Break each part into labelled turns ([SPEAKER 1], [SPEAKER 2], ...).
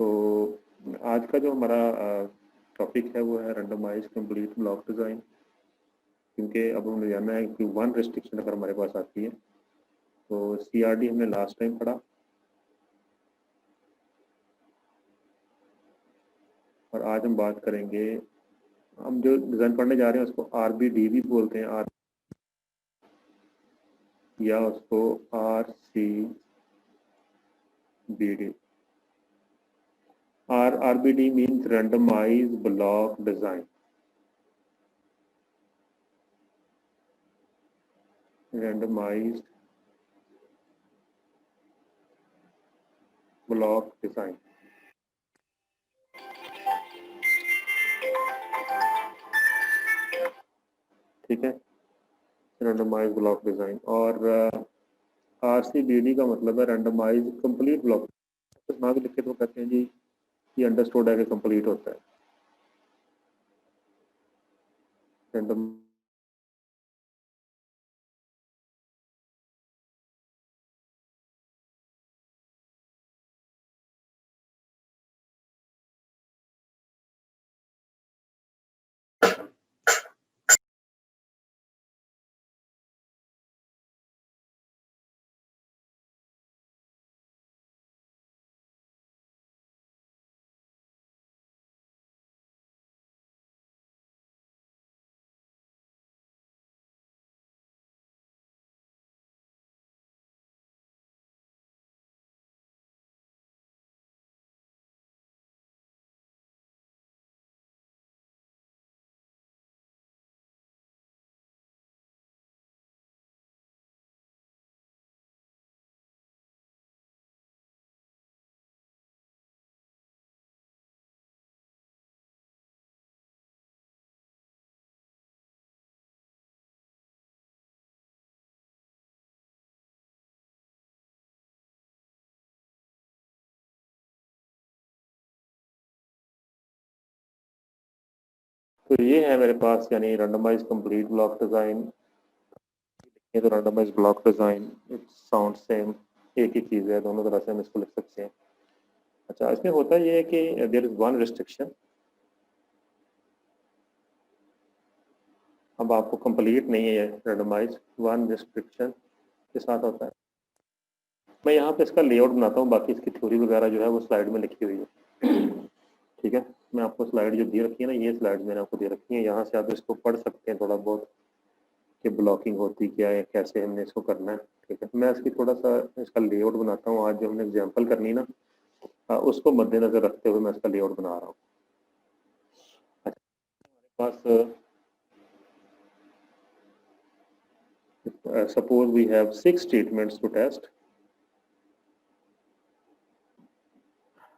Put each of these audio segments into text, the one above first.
[SPEAKER 1] तो आज का जो हमारा टॉपिक है वो है रैंडमाइज कंप्लीट ब्लॉक डिज़ाइन, क्योंकि अब हमें जानना है कि वन रिस्ट्रिक्शन अगर हमारे पास आती है तो CRD हमने लास्ट टाइम पढ़ा और आज हम बात करेंगे, हम जो डिज़ाइन पढ़ने जा रहे हैं उसको RBD भी बोलते हैं, आर या उसको RCBD। RBD means randomise block design. randomized block design। ठीक है, रैंडमाइज ब्लॉक डिज़ाइन। और RCBD का मतलब है रैंडमाइज कंप्लीट ब्लॉक। ना भी लिखे तो कहते हैं जी ये अंडरस्टूड है कि कंप्लीट होता है रैंडम। तो ये है मेरे पास, यानी रैंडमाइज कंप्लीट ब्लॉक डिज़ाइन। ये तो randomise block design it sound same, एक ही चीज़ है, दोनों तरह से हम इसको लिख सकते हैं। अच्छा, इसमें होता ये है कि देयर इज़ वन रिस्ट्रिक्शन। अब आपको कंप्लीट नहीं है रैंडमाइज, वन रिस्ट्रिक्शन के साथ होता है। मैं यहाँ पे इसका लेआउट बनाता हूँ, बाकी इसकी थ्योरी वगैरह जो है वो स्लाइड में लिखी हुई है। ठीक है, मैं आपको स्लाइड जो दे रखी है ना, ये स्लाइड मैंने आपको दे रखी है, यहाँ से आप इसको पढ़ सकते हैं थोड़ा बहुत कि ब्लॉकिंग होती क्या है, कैसे हमने इसको करना है। ठीक है, मैं इसकी थोड़ा सा इसका लेआउट बनाता हूँ। आज जो हमने एग्जाम्पल करनी ना, उसको मद्देनजर रखते हुए मैं इसका लेआउट बना रहा हूँ। अच्छा, हमारे पास suppose we have 6 statements to test.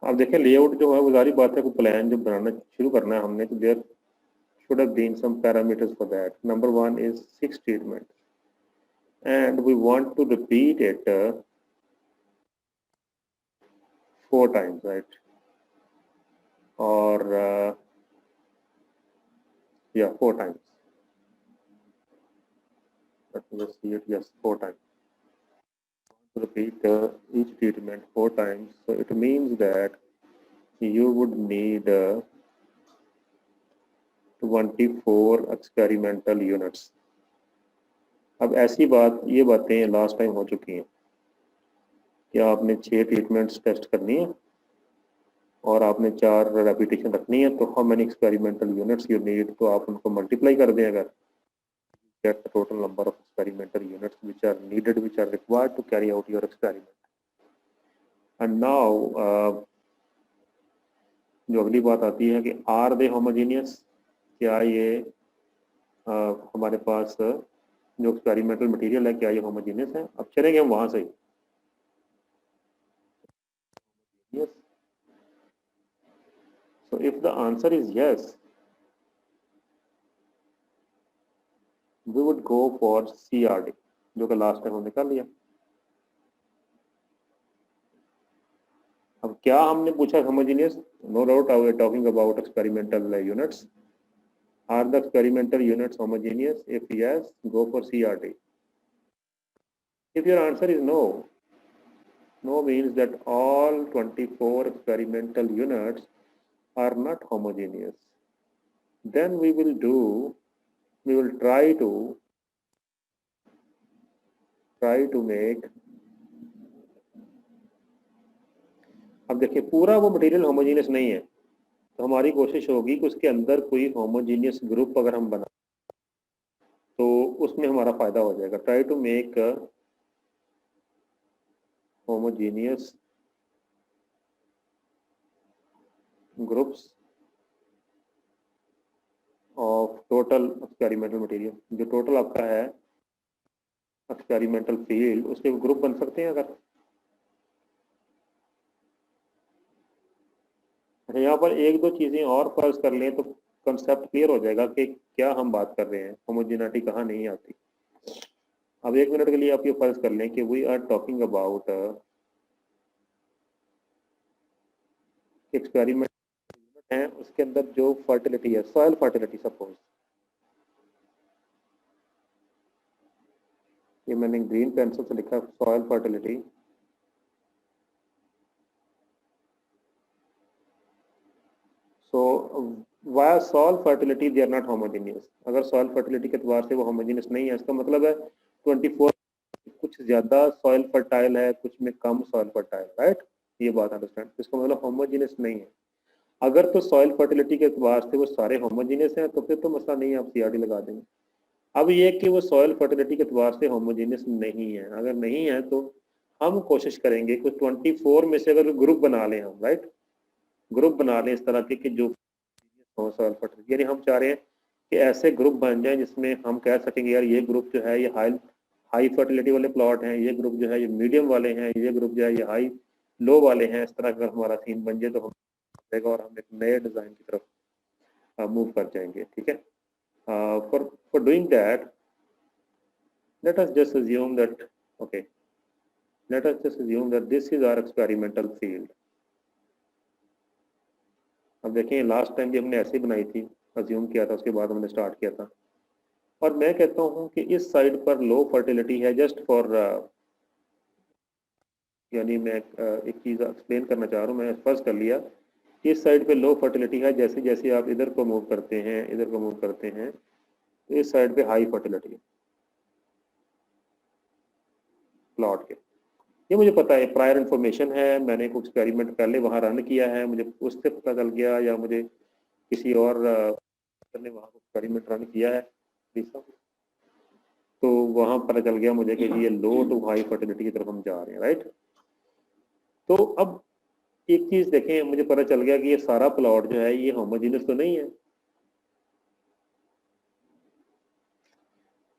[SPEAKER 1] अब देखें लेआउट जो है वो सारी बात है, को प्लान जब बनाना शुरू करना है हमने, तो there should have been some parameters for that. Number one is 6 statements, and we want to repeat it 4 times, right? Or yeah, 4 times. Let me just see it. Yes, 4 times. Repeat each statement 4 times. So it means that you would need 24 experimental units. अब ऐसी बात, ये बातें last time हो चुकी हैं कि आपने 6 ट्रीटमेंट्स टेस्ट करनी है और आपने 4 रेपिटेशन रखनी है, तो how many experimental units you need, तो आप उनको मल्टीप्लाई कर दें अगर, get the total number of experimental units which are needed, which are required to carry out your experiment. And now जो अगली बात आती है कि आर दे होमोजीनियस, क्या ये हमारे पास जो एक्सपेरिमेंटल मटेरियल है क्या ये होमोजीनियस है। अब चलेंगे हम वहां से ही। yes, so if the answer is yes, we would go for CRD, जो कि लास्ट टाइम हमने कर लिया। अब क्या हमने पूछा homogeneous, no doubt I am talking about experimental units. Are the experimental units homogeneous? If yes, go for CRD. If your answer is no, No means that all 24 experimental units are not homogeneous. Then we will try to make, अब देखिए पूरा वो material homogeneous नहीं है, तो हमारी कोशिश होगी कि उसके अंदर कोई होमोजीनियस ग्रुप अगर हम बना तो उसमें हमारा फायदा हो जाएगा। Try to make homogeneous groups of total experimental material, जो टोटल आपका है एक्सपेरिमेंटल फील्ड, उसके ग्रुप बन सकते हैं अगर। अच्छा, यहाँ पर एक दो चीज़ें और फर्ज कर लें तो कंसेप्ट क्लियर हो जाएगा कि क्या हम बात कर रहे हैं, होमोजेनिटी कहाँ नहीं आती। अब 1 मिनट के लिए आप ये फर्ज कर लें कि we are talking about experiment है, उसके अंदर जो फर्टिलिटी है, सॉइल फर्टिलिटी सपोज, ये मैंने ग्रीन पेंसिल से लिखा soil fertility. So via soil fertility they are not homogeneous. अगर सॉइल फर्टिलिटी के एतबार से वो होमोजेनियस नहीं है, इसका मतलब है 24 कुछ ज़्यादा सॉइल फर्टाइल है, कुछ में कम सॉइल फर्टाइल, राइट। ये बात अंडरस्टैंड, इसका मतलब होमोजेनियस नहीं है। अगर तो सॉइल फर्टिलिटी के एतबार से वो सारे होमोजेनियस हैं तो फिर तो मसला नहीं है, आप CRD लगा देंगे। अब ये कि वो सॉइल फर्टिलिटी के एतबार से होमोजेनियस नहीं है, अगर नहीं है तो हम कोशिश करेंगे कि 24 में से अगर ग्रुप बना लें हम, राइट, ग्रुप बना लें इस तरह के कि जो सॉइल फर्टिलिटी, यानी हम चाह रहे हैं कि ऐसे ग्रुप बन जाएं जिसमें हम कह सकेंगे यार ये ग्रुप जो है ये हाई फर्टिलिटी वाले प्लॉट हैं, ये ग्रुप जो है ये मीडियम वाले हैं, ये ग्रुप जो है ये हाई लो वाले हैं। इस तरह अगर हमारा सीन बन जाए तो हम जाएगा और हम एक नए डिज़ाइन की तरफ मूव कर जाएंगे, ठीक है। For doing that let us just assume that okay let us just assume that this is our experimental field। अब देखें लास्ट टाइम भी हमने ऐसे ही बनाई थी, अज्यूम किया था, उसके बाद हमने स्टार्ट किया था। और मैं कहता हूँ कि इस साइड पर लो फर्टिलिटी है, जस्ट फॉर यानी मैं एक चीज़ एक्सप्लेन करना चाह रहा हूँ, मैं फर्स्ट कर लिया कि इस साइड पे लो फर्टिलिटी है, जैसे जैसे आप इधर को मूव करते हैं, इधर को मूव करते हैं, तो इस साइड पे हाई फर्टिलिटी है प्लॉट के। ये मुझे पता है, प्रायर इन्फॉर्मेशन है, मैंने एक एक्सपेरिमेंट पहले वहाँ रन किया है, मुझे उससे पता चल गया, या मुझे किसी और ने वहाँ एक्सपेरिमेंट रन किया है तो वहाँ पता चल गया मुझे कि ये लो टू हाई फर्टिलिटी की तरफ हम जा रहे हैं, राइट। तो अब एक चीज़ देखें, मुझे पता चल गया कि ये सारा प्लॉट जो है ये होमोजीनियस तो नहीं है,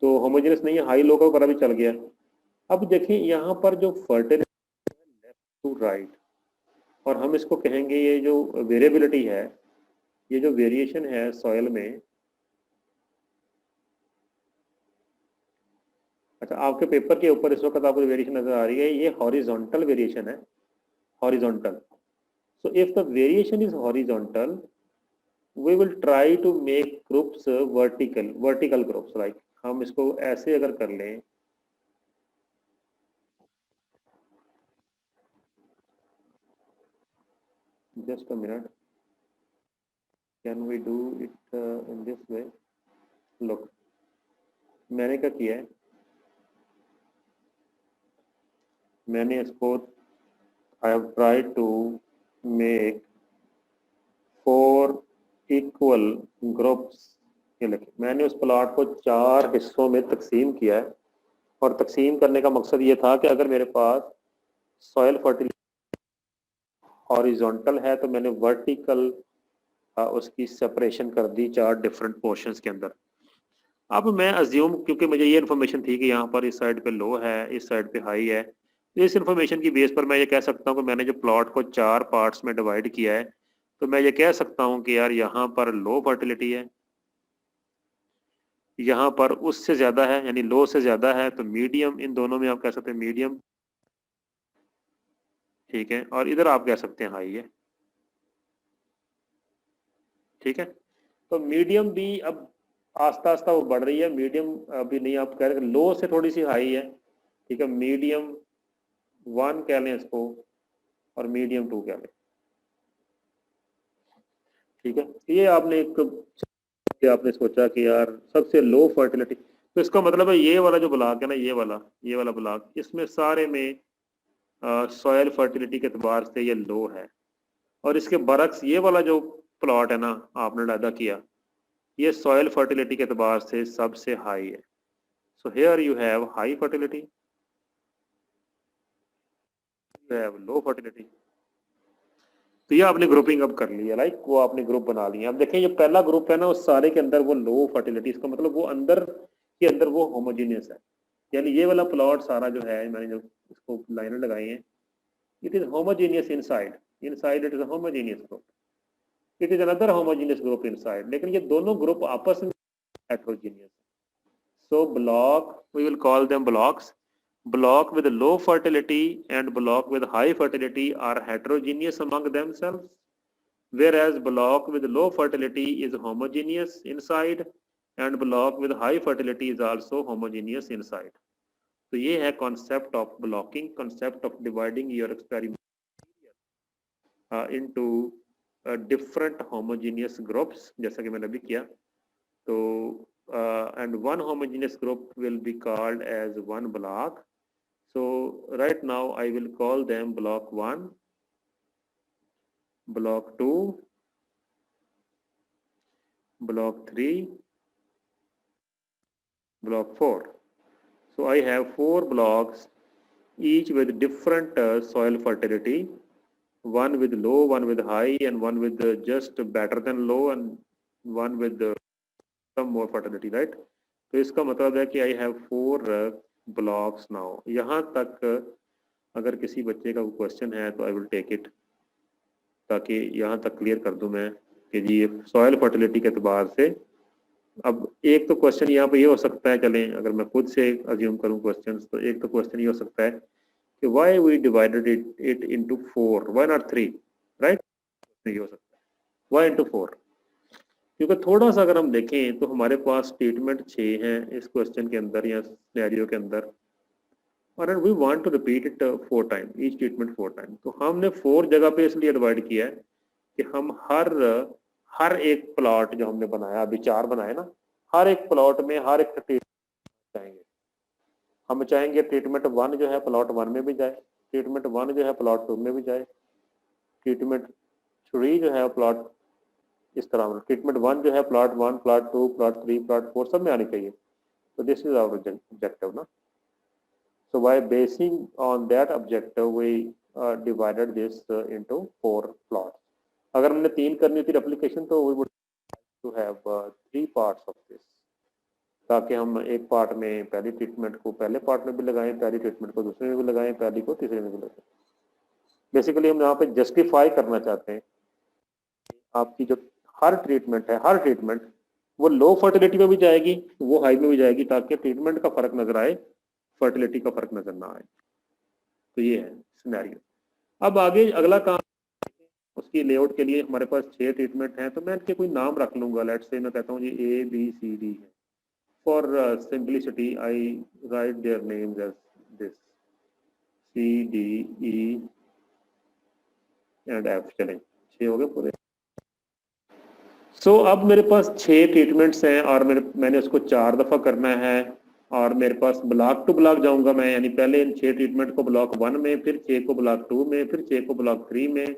[SPEAKER 1] तो होमोजीनियस नहीं है, हाई लो का पता भी चल गया। अब देखें यहाँ पर जो फर्टिलिटी लेफ्ट टू राइट, और हम इसको कहेंगे ये जो वेरिएबिलिटी है, ये जो वेरिएशन है सॉइल में। अच्छा, आपके पेपर के ऊपर इस वक्त आपको वेरिएशन नजर आ रही है, ये हॉरिजॉन्टल वेरिएशन है, horizontal. So if the variation is horizontal, we will try to make groups vertical groups, like हम इसको ऐसे अगर कर लें, just a minute, can we do it in this way? Look, मैंने क्या किया है, मैंने इसको I have tried to make 4 equal groups, ये लिखे, मैंने उस प्लॉट को 4 हिस्सों में तकसीम किया है, और तकसीम करने का मकसद ये था कि अगर मेरे पास सॉइल फर्टिलिटी हॉरिजॉन्टल है तो मैंने वर्टिकल उसकी सेपरेशन कर दी 4 डिफरेंट पोर्शंस के अंदर। अब मैं अज्यूम, क्योंकि मुझे ये इन्फॉर्मेशन थी कि यहाँ पर इस साइड पे लो है, इस साइड पे हाई है, तो इस इन्फॉर्मेशन की बेस पर मैं ये कह सकता हूँ कि मैंने जो प्लॉट को 4 पार्ट्स में डिवाइड किया है, तो मैं ये कह सकता हूँ कि यार यहाँ पर लो फर्टिलिटी है, यहाँ पर उससे ज़्यादा है यानी लो से ज़्यादा है, तो मीडियम, इन दोनों में आप कह सकते हैं मीडियम, ठीक है, और इधर आप कह सकते हैं हाई है, ठीक है। तो मीडियम भी अब आस्ता आस्ता वो बढ़ रही है, मीडियम अभी नहीं, आप कह रहे लो से थोड़ी सी हाई है, ठीक है, मीडियम 1 कह लें इसको और मीडियम 2 कह लें, ठीक है। ये आपने आपने सोचा कि यार सबसे लो फर्टिलिटी, तो इसका मतलब है ये वाला जो ब्लॉक है ना, ये वाला ब्लॉक, इसमें सारे में सॉयल फर्टिलिटी के एतबार से ये लो है, और इसके बरक्स ये वाला जो प्लॉट है ना आपने डाटा किया, ये सॉयल फर्टिलिटी के एतबार से सबसे हाई है। So here you have high fertility, you have low fertility. तो ये आपने ग्रुपिंग अब कर ली है, लाइक वो आपने ग्रुप बना लिया। अब देखें ये पहला ग्रुप है ना, उस सारे के अंदर वो लो फर्टिलिटी, इसका मतलब वो अंदर के अंदर वो होमोजीनियस है, यानी ये वाला प्लॉट सारा जो है, मैंने जो इसको लाइनें लगाई हैं, it is homogeneous inside, inside it is homogeneous group, it is another homogeneous group inside, लेकिन ये दोनों ग्रुप आपस में heterogeneous. So block, we will call them blocks. Block with low fertility and block with high fertility are heterogeneous among themselves, whereas block with low fertility is homogeneous inside and block with high fertility is also homogeneous inside. तो ये है concept of blocking, concept of dividing your experiment into different homogeneous groups, जैसा कि मैंने अभी किया। तो and one homogeneous group will be called as one block. So right now I will call them block 1, block 2, block 3, block 4. So I have 4 blocks, each with different soil fertility, one with low, one with high, and one with just better than low, and one with some more fertility, right? तो इसका मतलब है कि I have 4 blocks now. यहाँ तक अगर किसी बच्चे का क्वेश्चन है तो I will take it, ताकि यहाँ तक क्लियर कर दूं मैं कि जी सॉयल फर्टिलिटी के एतबार से। अब एक तो क्वेश्चन यहाँ पे ये हो सकता है, चलें अगर मैं खुद से अज्यूम करूँ क्वेश्चन, तो एक तो क्वेश्चन ये हो सकता है कि why we divided it into 4, why not 3, right? ये हो सकता है वाई इंटू 4, क्योंकि थोड़ा सा अगर हम देखें तो हमारे पास स्टेटमेंट 6 हैं इस क्वेश्चन के अंदर या सिनेरियो के अंदर, और we want to repeat it 4 time, each statement 4 time. तो हमने 4 जगह पे इसलिए डिवाइड किया है कि हम हर एक प्लॉट जो हमने बनाया, अभी 4 बनाए ना, हर एक प्लॉट में हर एक ट्रीटमेंट चाहेंगे। हम चाहेंगे ट्रीटमेंट 1 जो है प्लॉट 1 में भी जाए, ट्रीटमेंट 1 जो है प्लॉट 2 में भी जाए, ट्रीटमेंट 3 जो है प्लॉट इस तरह, ट्रीटमेंट 1 जो है प्लॉट 1, प्लॉट 2, प्लॉट 3, प्लॉट 4 सब में आनी चाहिए। तो दिस इज आवर ऑब्जेक्टिव ना। So by basing on that objective, we divided this into 4 plots. अगर हमने 3 करनी थी replication, तो we would to have 3 parts of this, ताकि हम एक पार्ट में पहली ट्रीटमेंट को पहले पार्ट में भी लगाएं, पहली ट्रीटमेंट को दूसरे में भी लगाएं, पहली को तीसरे में भी लगाएं। बेसिकली हम यहाँ पे जस्टिफाई करना चाहते हैं आपकी जो हर ट्रीटमेंट वो लो फर्टिलिटी में भी जाएगी, वो हाई में भी जाएगी, ताकि ट्रीटमेंट का फर्क नजर आए, फर्टिलिटी का फर्क नजर ना आए। तो ये है सिनेरियो। अब आगे अगला काम, उसकी लेआउट के लिए हमारे पास 6 ट्रीटमेंट हैं, तो मैं इनके कोई नाम रख लूंगा। लेट्स से मैं कहता हूँ जी ABCD है। For simplicity I write their names as this CDE and F। चलें 6 हो गए पूरे। अब मेरे पास 6 ट्रीटमेंट्स हैं और मैंने उसको 4 दफ़ा करना है, और मेरे पास ब्लॉक टू ब्लॉक जाऊंगा मैं, यानी पहले इन 6 ट्रीटमेंट को ब्लॉक 1 में, फिर 6 को ब्लॉक 2 में, फिर 6 को ब्लॉक 3 में,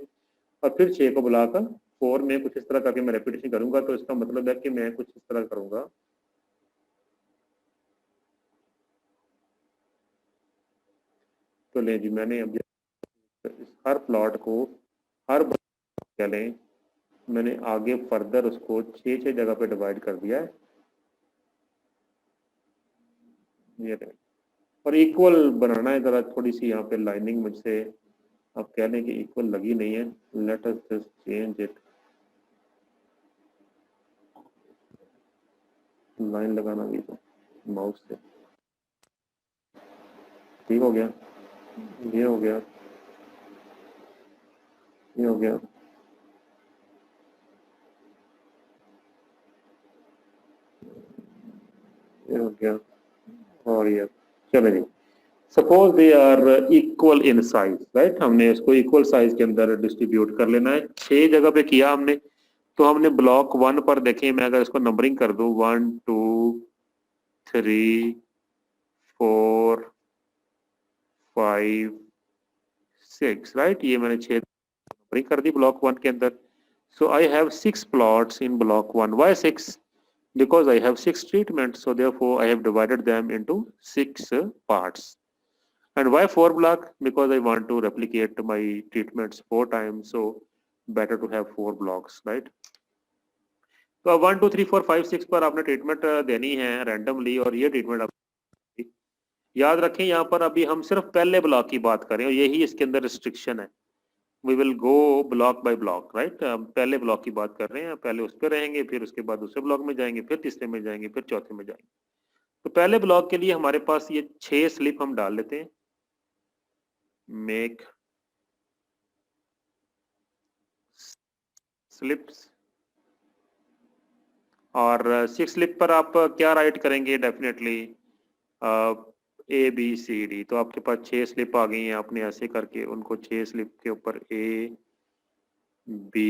[SPEAKER 1] और फिर 6 को ब्लॉक 4 में। कुछ इस तरह करके मैं रेपिटेशन करूंगा। तो इसका मतलब है कि मैं कुछ इस तरह करूंगा। तो ले जी, मैंने अब हर प्लॉट को हर चलें मैंने आगे फर्दर उसको 6 जगह पे डिवाइड कर दिया है, ये और इक्वल बनाना है। जरा थोड़ी सी यहाँ पे लाइनिंग मुझसे आप कह लें कि इक्वल लगी नहीं है। Late us just change it, line लगाना भी तो माउस से। ठीक हो गया, ये हो गया, ये हो गया, ये हो गया, और ये चलो जी। Suppose they are equal in size, right, हमने इसको इक्वल साइज के अंदर डिस्ट्रीब्यूट कर लेना है। 6 जगह पे किया हमने, तो हमने ब्लॉक 1 पर देखें, मैं अगर इसको नंबरिंग कर दूं 1 2 3 4 5 6, राइट, ये मैंने 6 नंबरिंग कर दी ब्लॉक 1 के अंदर। So I have 6 plots in block 1। Why 6? because I have 6 treatments, so therefore I have divided them into 6 parts. And why 4 block? Because I want to replicate my treatments 4 times, so better to have 4 blocks, right? तो अब 1 2 3 4 5 6 पर आपने treatment देनी है randomly, और ये treatment आप याद रखें, यहाँ पर अभी हम सिर्फ पहले ब्लॉक की बात करें और यही इसके अंदर रिस्ट्रिक्शन है। We will go block by block, right. हम पहले ब्लॉक की बात कर रहे हैं, पहले उस पर रहेंगे, फिर उसके बाद दूसरे ब्लॉक में जाएंगे, फिर तीसरे में जाएंगे, फिर चौथे में जाएंगे। तो पहले ब्लॉक के लिए हमारे पास ये 6 स्लिप हम डाल लेते हैं। मेक स्लिप्स, और 6 स्लिप पर आप क्या राइट करेंगे? Definitely ABCD। तो आपके पास 6 स्लिप आ गई हैं, आपने ऐसे करके उनको 6 स्लिप के ऊपर A B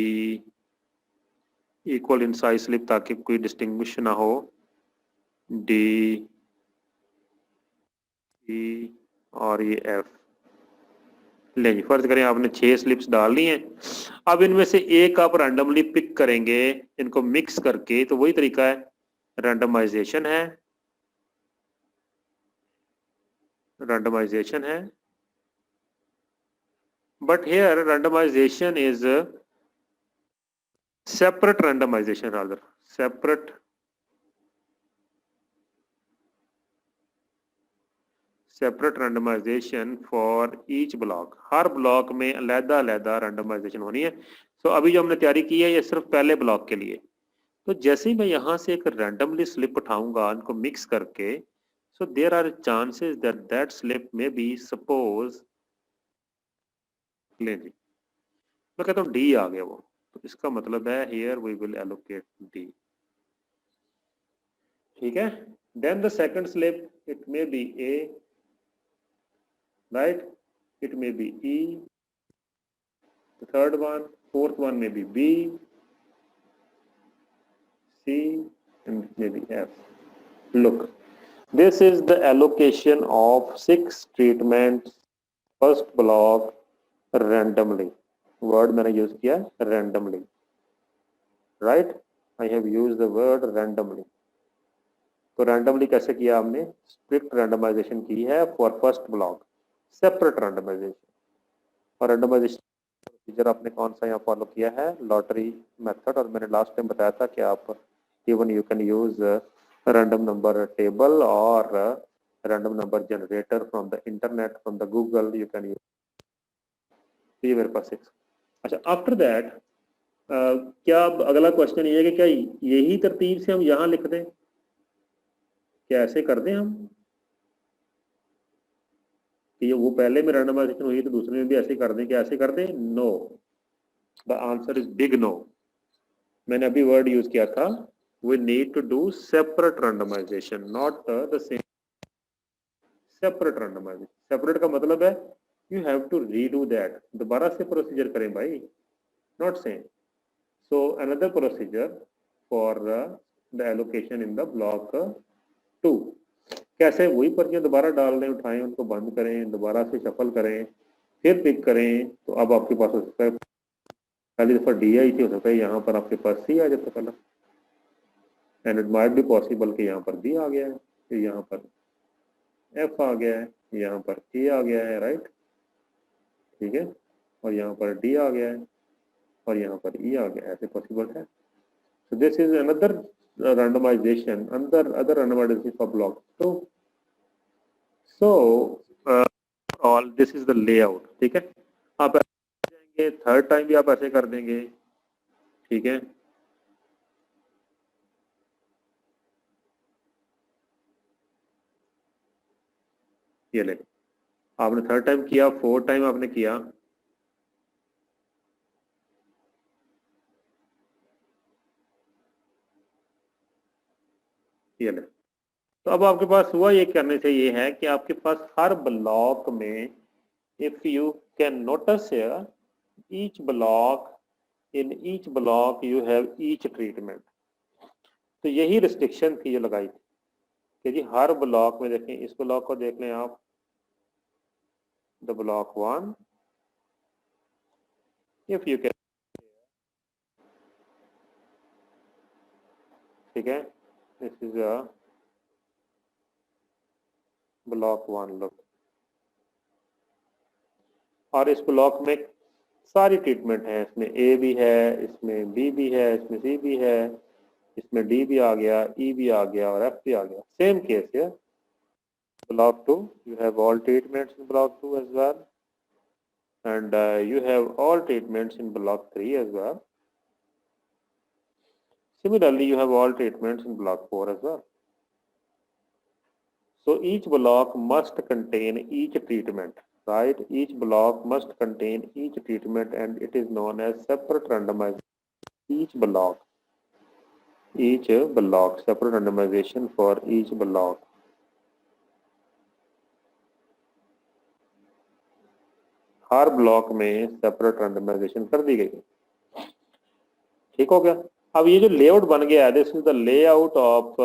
[SPEAKER 1] equal in size slip, ताकि कोई डिस्टिंग्विश ना हो, D E और ये F। ले जी, फर्ज करें आपने 6 स्लिप्स डाल ली हैं। अब इनमें से एक आप रैंडमली पिक करेंगे, इनको मिक्स करके, तो वही तरीका है, रैंडमाइजेशन है, रैंडमाइजेशन है। But here randomization is separate randomization, rather separate separate randomization for each block. हर ब्लॉक में अलग-अलग रैंडमाइजेशन होनी है। सो अभी जो हमने तैयारी की है ये सिर्फ पहले ब्लॉक के लिए। तो जैसे ही मैं यहाँ से एक रैंडमली स्लिप उठाऊंगा, उनको मिक्स करके, so there are chances that that slip में बी, सपोज ले जी, मैं कहता हूँ डी आ गया वो, तो इसका मतलब है here we will allocate D, ठीक है। Then the second slip, it may be A, right, it may be E, the third one, fourth one may be B, C, and it may be F. Look, this is the allocation of 6 treatments first block randomly. Word मैंने use किया randomly, right? I have used the word randomly. तो randomly कैसे किया हमने? Strict randomization की है for first block, separate randomization। और randomization procedure आपने कौन सा यहाँ फॉलो किया है? Lottery method. और मैंने लास्ट टाइम बताया था कि आप even you can use random number table और random number generator from the internet, from the Google, you can use. ये मेरे पास एक। अच्छा, आफ्टर दैट क्या अब अगला क्वेश्चन ये है कि क्या यही तरतीब से हम यहाँ लिख दें? क्या ऐसे कर दें हम कि वो पहले में रैंडमाइजेशन हुई तो दूसरे में भी ऐसे कर दें? क्या ऐसे कर दें? No, the answer is big no. मैंने अभी वर्ड यूज किया था, we need to do separate randomization, not the same। separate randomization, separate का मतलब है you have to redo that, दोबारा से प्रोसीजर करें भाई, not same। so another procedure for the allocation in the block 2। कैसे? वही पर्चियां दोबारा डाल दें, उठाएं, उनको बंद करें, दोबारा से शफल करें, फिर पिक करें, तो अब आपके पास हो सकता है पहली दफा डी आई थी, हो सकता है यहाँ पर आपके पास सी आ जाता पहला, and it might be possible कि यहाँ पर बी आ गया है, फिर यहाँ पर एफ आ गया है, यहाँ पर ए आ गया है, राइट, ठीक है, और यहाँ पर डी आ गया है, और यहाँ पर ई आ गया है, ऐसे पॉसिबल है। So this is another randomization, other randomization for block 2। so all this is the layout, ठीक है। आप ऐसे जाएंगे, थर्ड टाइम भी आप ऐसे कर देंगे, ठीक है। ये ले, आपने थर्ड टाइम किया, फोर्थ टाइम आपने किया, ये ले, तो अब आपके पास हुआ ये करने से ये है कि आपके पास हर ब्लॉक में, if you can notice here, each block, in each block you have each treatment. तो यही रिस्ट्रिक्शन थी जो लगाई थी कि जी हर ब्लॉक में देखें, इस ब्लॉक को देख लें आप, the block 1, if you can, ठीक है, this is a block 1 look, और इस ब्लॉक में सारी ट्रीटमेंट है, इसमें ए भी है, इसमें बी भी है, इसमें सी भी है, इसमें डी भी आ गया, ई भी आ गया और एफ भी आ गया। सेम केस है block 2, you have all treatments in block 2 as well, and you have all treatments in block 3 as well. Similarly, you have all treatments in block 4 as well. So each block must contain each treatment, right? Each block must contain each treatment, and it is known as separate randomization. Each block, separate randomization for each block. Her block में separate randomisation कर दी गई। ठीक हो गया। अब ये जो layout बन गया है, this is the layout of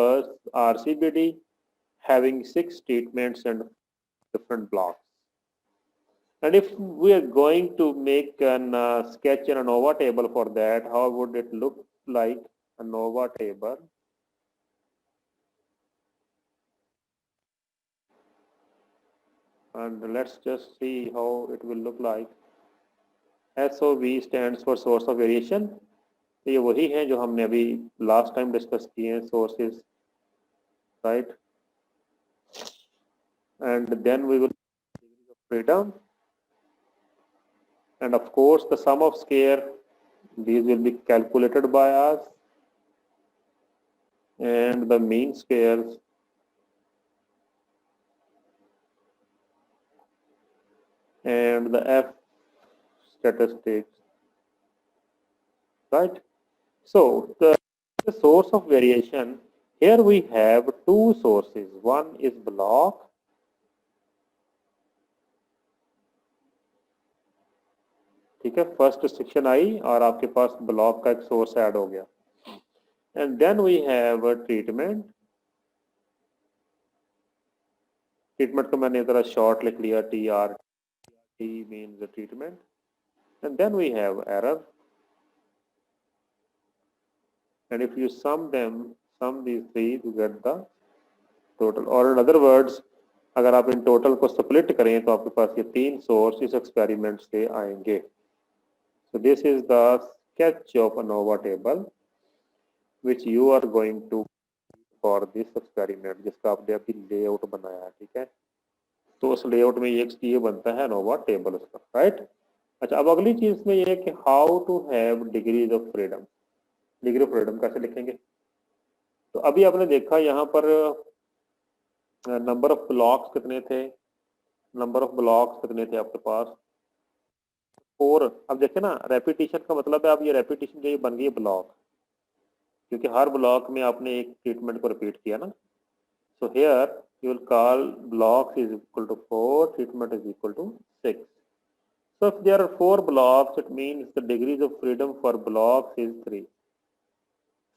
[SPEAKER 1] RCBD having 6 treatments and different blocks. And if we are going to make an sketch in ANOVA table for that, how would it look like? ANOVA table. And let's just see how it will look like. SOV stands for source of variation. तो ये वही है जो हमने अभी last time discuss किए हैं, sources, right. And then we will degree of freedom, and of course the sum of square, these will be calculated by us, and the mean squares, and the F statistics, right? So the source of variation, here we have two sources. One is block, ठीक है, first section I और आपके पास block का एक source add हो गया, and then we have treatment. Treatment को मैंने जरा शॉर्ट लिख लिया, TR, T means treatment, and then we have error, and if you sum these three to get the total, or in other words अगर आप in total को split करें तो आपके पास ये 3 सोर्स इस एक्सपेरिमेंट से आएंगे। So this is the sketch of ANOVA table which you are going to for this experiment, जिसका आपने अभी लेआउट बनाया है, ठीक है। तो उस लेआउट में ये बनता है ANOVA टेबल उसका, राइट। अच्छा, अब अगली चीज में ये है कि how to have degrees of freedom. Degree of freedom कैसे लिखेंगे? तो अभी आपने देखा यहाँ पर नंबर ऑफ ब्लॉक्स कितने थे, नंबर ऑफ ब्लॉक्स कितने थे आपके पास, 4। अब देखे ना, रेपिटेशन का मतलब है, अब ये रेपिटेशन जो ये बन गई ब्लॉक, क्योंकि हर ब्लॉक में आपने एक ट्रीटमेंट को रिपीट किया ना। So here you will call blocks is equal to 4, treatment is equal to 6. So if there are 4 blocks, it means the degrees of freedom for blocks is 3.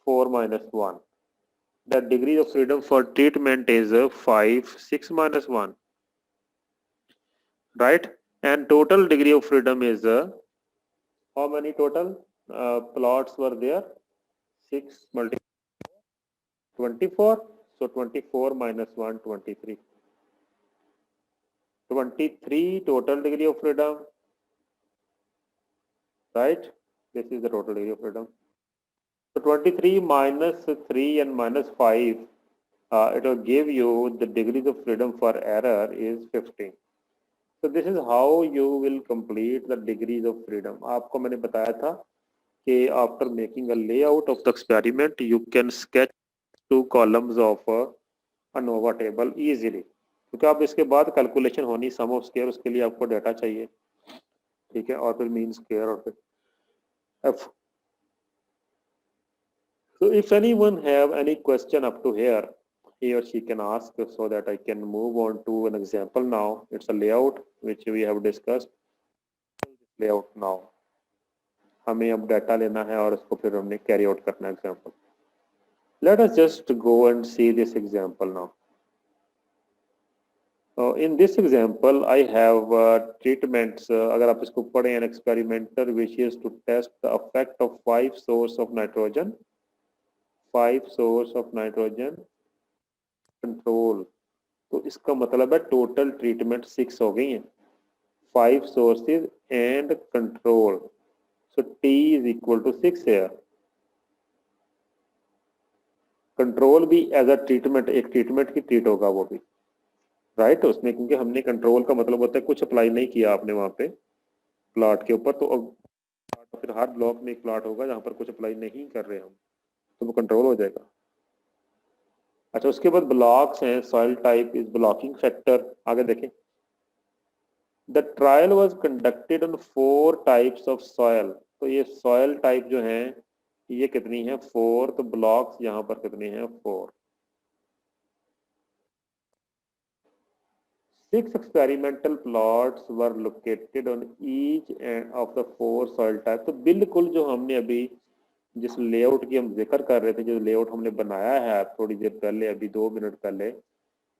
[SPEAKER 1] 4 minus 1. The degree of freedom for treatment is 5. 6 minus 1. Right? And total degree of freedom is how many total plots were there? 6 multiplied 24. So 24 minus 1, 23. 23 total degree of freedom, right? This is the total degree of freedom. So 23 minus 3 and minus 5, it will give you the degrees of freedom for error is 15. So this is how you will complete the degrees of freedom. आपको मैंने बताया था कि after making a layout of the experiment, you can sketch 2 columns of ANOVA table easily. क्योंकि आप इसके बाद calculation होनी सम ऑफ स्क्वायर, उसके लिए आपको डाटा चाहिए, ठीक है, और फिर मीन स्क्वायर और फिर F. So if anyone have any question up to here, he or she can ask so that I can move on to an example now. It's a layout which we have discussed. Layout now. हमें अब data लेना है और इसको फिर हमने carry out करना है example. Let us just go and see this example now. In this example, I have treatments. अगर आप इसको पढ़ें, an experimenter wishes to test the effect of 5 source of nitrogen control. तो इसका मतलब है टोटल ट्रीटमेंट 6 हो गई हैं, 5 sources and control. So T is equal to 6 here. Control भी एज अ ट्रीटमेंट, एक ट्रीटमेंट की ट्रीट होगा वो भी, राइट उसमें, क्योंकि हमने कंट्रोल का मतलब होता है कुछ अप्लाई नहीं किया आपने वहां पे प्लॉट के ऊपर, तो अब फिर हर ब्लॉक में एक प्लॉट होगा जहां पर कुछ अप्लाई नहीं कर रहे हम, तो वो कंट्रोल हो जाएगा. अच्छा, उसके बाद ब्लॉक्स हैं. Soil type is blocking factor. आगे देखें. The trial was conducted on 4 types of soil. तो ये सॉयल टाइप जो है ये कितनी है? 4. तो ब्लॉक्स यहाँ पर कितने हैं? 4. 6 experimental plots were located on each end of the 4 soil type. तो बिल्कुल जो हमने अभी जिस लेआउट की हम जिक्र कर रहे थे, जो लेआउट हमने बनाया है थोड़ी देर पहले, अभी 2 मिनट पहले,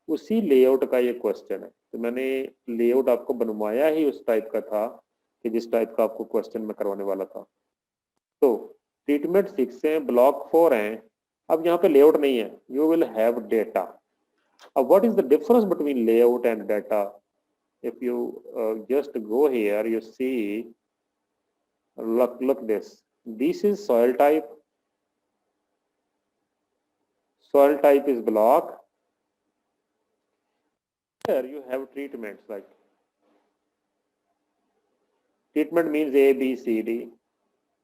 [SPEAKER 1] उसी लेआउट का ये क्वेश्चन है. तो मैंने लेआउट आपको बनवाया ही उस टाइप का था कि जिस टाइप का आपको क्वेश्चन में करवाने वाला था. तो ट्रीटमेंट 6 है, ब्लॉक 4 हैं. अब यहाँ पे लेआउट नहीं है. You will have data. अब what is the difference between layout and data? if you just go here, you see, look this is soil type is block. Here you have treatments, like treatment means A B C D,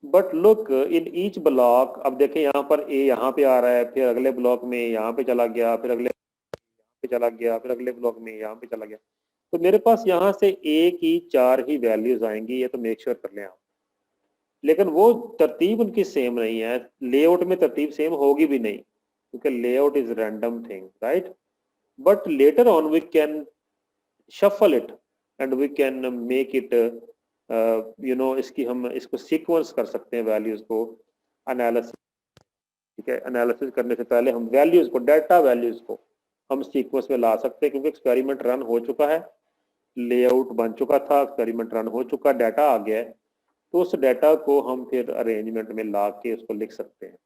[SPEAKER 1] but look in each block. अब देखें यहाँ पर A यहाँ पे आ रहा है, फिर अगले ब्लॉक में यहाँ पे चला गया, फिर अगले पे चला गया, फिर अगले ब्लॉक में यहाँ पे चला गया. तो मेरे पास यहाँ से A की 4 ही वैल्यूज आएंगी, ये तो मेक श्योर कर लें आप. लेकिन वो तरतीब उनकी सेम नहीं है. लेआउट में तरतीब सेम होगी भी नहीं, क्योंकि layout is random thing, right. But later on we can shuffle it and we can make it, इसकी हम इसको सीक्वेंस कर सकते हैं वैल्यूज को. एनालिसिस, ठीक है, एनालिसिस करने से पहले हम वैल्यूज को, डाटा वैल्यूज को हम सीक्वेंस में ला सकते हैं, क्योंकि एक्सपेरिमेंट रन हो चुका है, लेआउट बन चुका था, एक्सपेरिमेंट रन हो चुका, डाटा आ गया है, तो उस डाटा को हम फिर अरेंजमेंट में ला के उसको लिख सकते हैं.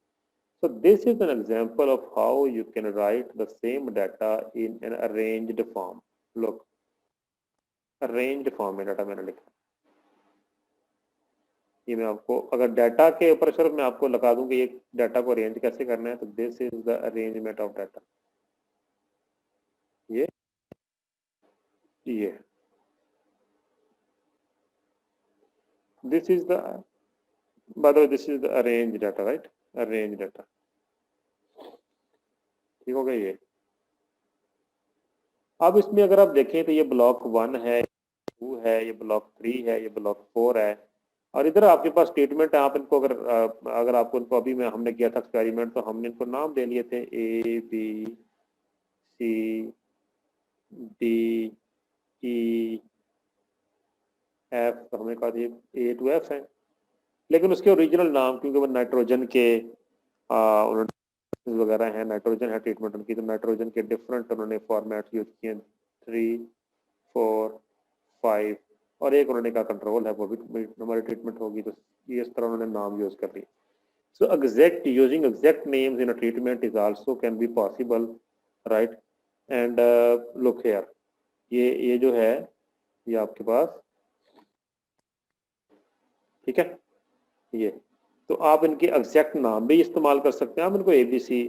[SPEAKER 1] So this is an example of how you can write the same data in an arranged form. Look, arranged form में डाटा मैंने लिखा. ये मैं आपको अगर डाटा के ऊपर सिर्फ मैं आपको लगा दूं कि ये डाटा को अरेंज कैसे करना है, तो this is the arrangement of data. ये this is the, by the way, this is the arranged data, right? Arranged data. ठीक हो गया ये. अब इसमें अगर आप देखें तो ये ब्लॉक 1 है, 2 है, ये ब्लॉक 3 है, ये ब्लॉक 4 है, और इधर आपके पास स्टेटमेंट है. आप इनको अगर आपको इनको अभी में हमने किया था एक्सपेरिमेंट, तो हमने इनको नाम दे लिए थे A B C D E F. तो हमने कहा था A to F है, लेकिन उसके ओरिजिनल नाम, क्योंकि वो नाइट्रोजन के उन्होंने वगैरह हैं, नाइट्रोजन है ट्रीटमेंट उनकी, तो नाइट्रोजन के डिफरेंट उन्होंने फॉर्मेट यूज किए, 3 4 5, और एक उन्होंने कहा कंट्रोल है, वो भी हमारी ट्रीटमेंट होगी. तो ये इस तरह उन्होंने नाम यूज कर लिए. So exact using exact names in a treatment is also can be possible, right. And look here, ये जो है ये आपके पास, ठीक है, ये तो आप इनके एग्जैक्ट नाम भी इस्तेमाल कर सकते हैं. आप इनको ABC,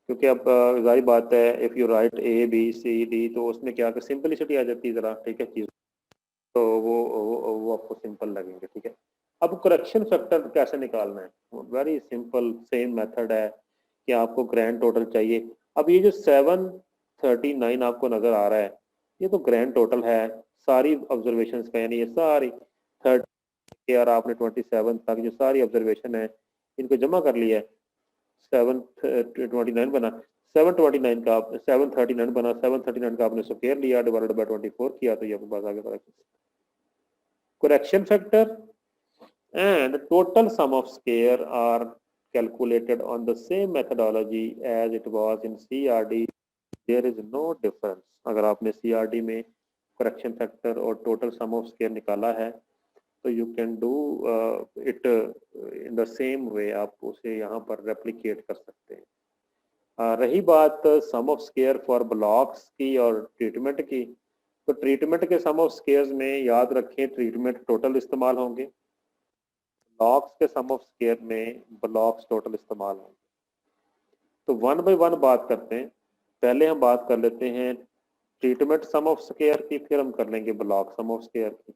[SPEAKER 1] क्योंकि अब जाहिर बात है इफ़ यू राइट ABCD, तो उसमें क्या सिंपलिसिटी आ जाती है ज़रा, ठीक है चीज़, तो वो आपको सिंपल लगेंगे, ठीक है. अब करेक्शन फैक्टर कैसे निकालना है? वेरी सिंपल, सेम मेथड है कि आपको ग्रैंड टोटल चाहिए. अब ये जो 739 आपको नज़र आ रहा है, ये तो ग्रैंड टोटल है सारी ऑब्जर्वेशन का, यानी ये सारी 30 और आपने 27 तक जो सारी ऑब्जर्वेशन है इनको जमा कर लिया है, 729 बना. 729 का 739 बना, 739 का आपने स्क्वायर लिया डिवाइडेड बाय 24 किया तो ये आपके पास आगे बढ़ा। Correction factor and total sum of square are calculated on the same methodology as it was in CRD. There is no difference. अगर आपने CRD में करेक्शन फैक्टर और टोटल सम ऑफ स्क्वायर निकाला है तो you can do it in the same way, आप उसे यहाँ पर रेप्लिकेट कर सकते हैं। रही बात सम ऑफ स्क्वायर फॉर ब्लॉक्स की और ट्रीटमेंट की, तो ट्रीटमेंट के सम ऑफ स्क्वायर्स में याद रखें ट्रीटमेंट टोटल इस्तेमाल होंगे, ब्लॉक्स के सम ऑफ स्क्वायर में ब्लॉक्स टोटल इस्तेमाल होंगे। तो वन बाय वन बात करते हैं। पहले हम बात कर लेते हैं ट्रीटमेंट सम ऑफ स्क्वायर की, फिर हम कर लेंगे ब्लॉक सम ऑफ स्क्वायर की।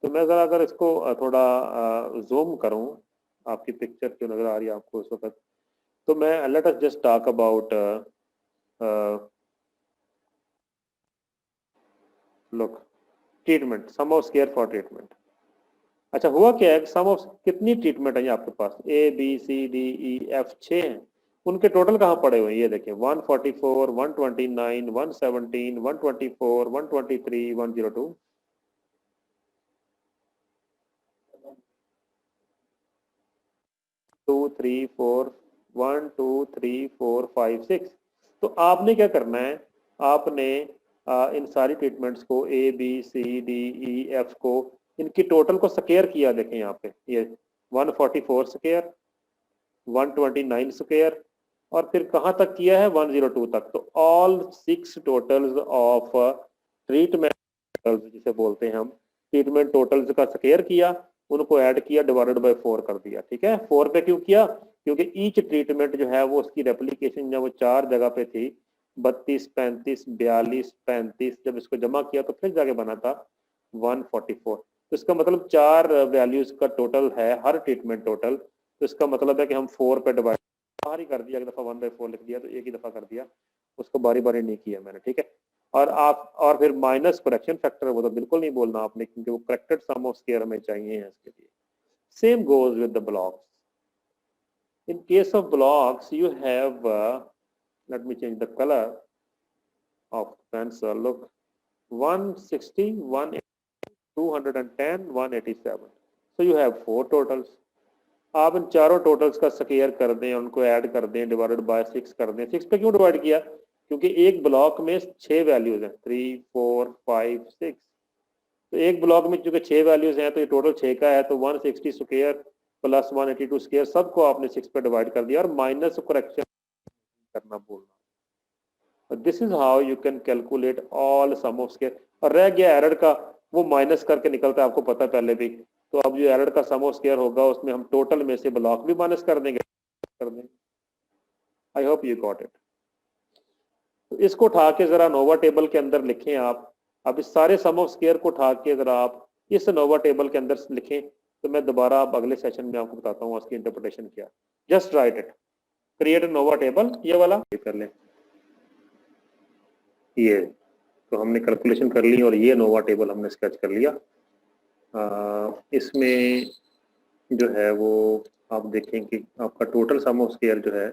[SPEAKER 1] तो मैं ज़रा अगर इसको थोड़ा जूम करूं, आपकी पिक्चर क्यों नज़र आ रही है आपको इस वक्त, तो मैं let us just talk about look treatment sum of square for treatment. अच्छा हुआ क्या है, सम ऑफ कितनी ट्रीटमेंट है आपके पास, A B C D E F 6 हैं, उनके टोटल कहाँ पड़े हुए हैं ये देखें, 144 129 117 124 123 102 2 3 4 1 2 3 4 5 6। तो आपने क्या करना है, आपने इन सारी ट्रीटमेंट्स को A B C D E F को इनकी टोटल को स्क्वायर किया, देखें यहाँ पे ये 144 स्क्वायर 129 स्क्वायर और फिर कहाँ तक किया है 102 तक। तो ऑल 6 टोटल्स ऑफ ट्रीटमेंट जिसे बोलते हैं हम ट्रीटमेंट टोटल्स का स्क्वायर किया, उनको ऐड किया डिवाइडेड बाय 4 कर दिया। ठीक है, 4 पे क्यों किया, क्योंकि ईच ट्रीटमेंट जो है वो उसकी रेप्लिकेशन जब वो 4 जगह पे थी 32 35 42 35, जब इसको जमा किया तो फिर जाके बना था 144। तो इसका मतलब 4 वैल्यूज का टोटल है हर ट्रीटमेंट टोटल। तो इसका मतलब है कि हम 4 पे डिवाइड बाहर ही कर दिया, एक दफ़ा 1/4 लिख दिया तो एक ही दफ़ा कर दिया, उसको बारी बारी नहीं किया मैंने। ठीक है, और फिर माइनस करेक्शन फैक्टर वो तो बिल्कुल नहीं बोलना आपने, क्योंकि वो करेक्टेड सम ऑफ स्क्वायर हमें चाहिए है इसके लिए। Same goes with the blocks. In case of blocks you have let me change the colour of pencil, look 160 180 210 187। So you have 4 totals. आप इन चारों टोटल्स का स्क्वायर कर दें, उनको ऐड कर दें डिवाइडेड बाय 6 कर दें। 6 पे क्यों डिवाइड किया, क्योंकि एक ब्लॉक में 6 वैल्यूज हैं 3 4 5 6। तो एक ब्लॉक में चूंकि 6 वैल्यूज हैं तो ये टोटल 6 का है, तो 160 स्क्वायर प्लस 182 स्क्वायर सबको आपने 6 पे डिवाइड कर दिया और माइनस करेक्शन करना बोलना। This is how you can calculate all sum of square. और रह गया एरर का, वो माइनस करके निकलता है, आपको पता पहले भी। तो अब जो एरर का सम ऑफ स्क्वायर होगा उसमें हम टोटल में से ब्लॉक भी माइनस कर देंगे। I hope you got it. तो इसको उठा के जरा नोवा टेबल के अंदर लिखें आप। अब इस सारे सम ऑफ स्क्वायर को उठा के जरा आप इस नोवा टेबल के अंदर लिखें, तो मैं दोबारा आप अगले सेशन में आपको बताता हूँ उसकी इंटरप्रिटेशन क्या। Just right it, create Nova table, ये वाला कर लें। ये तो हमने कैलकुलेशन कर ली और ये नोवा टेबल हमने स्केच कर लिया। इसमें जो है वो आप देखें कि आपका टोटल सम ऑफ स्क्वायर जो है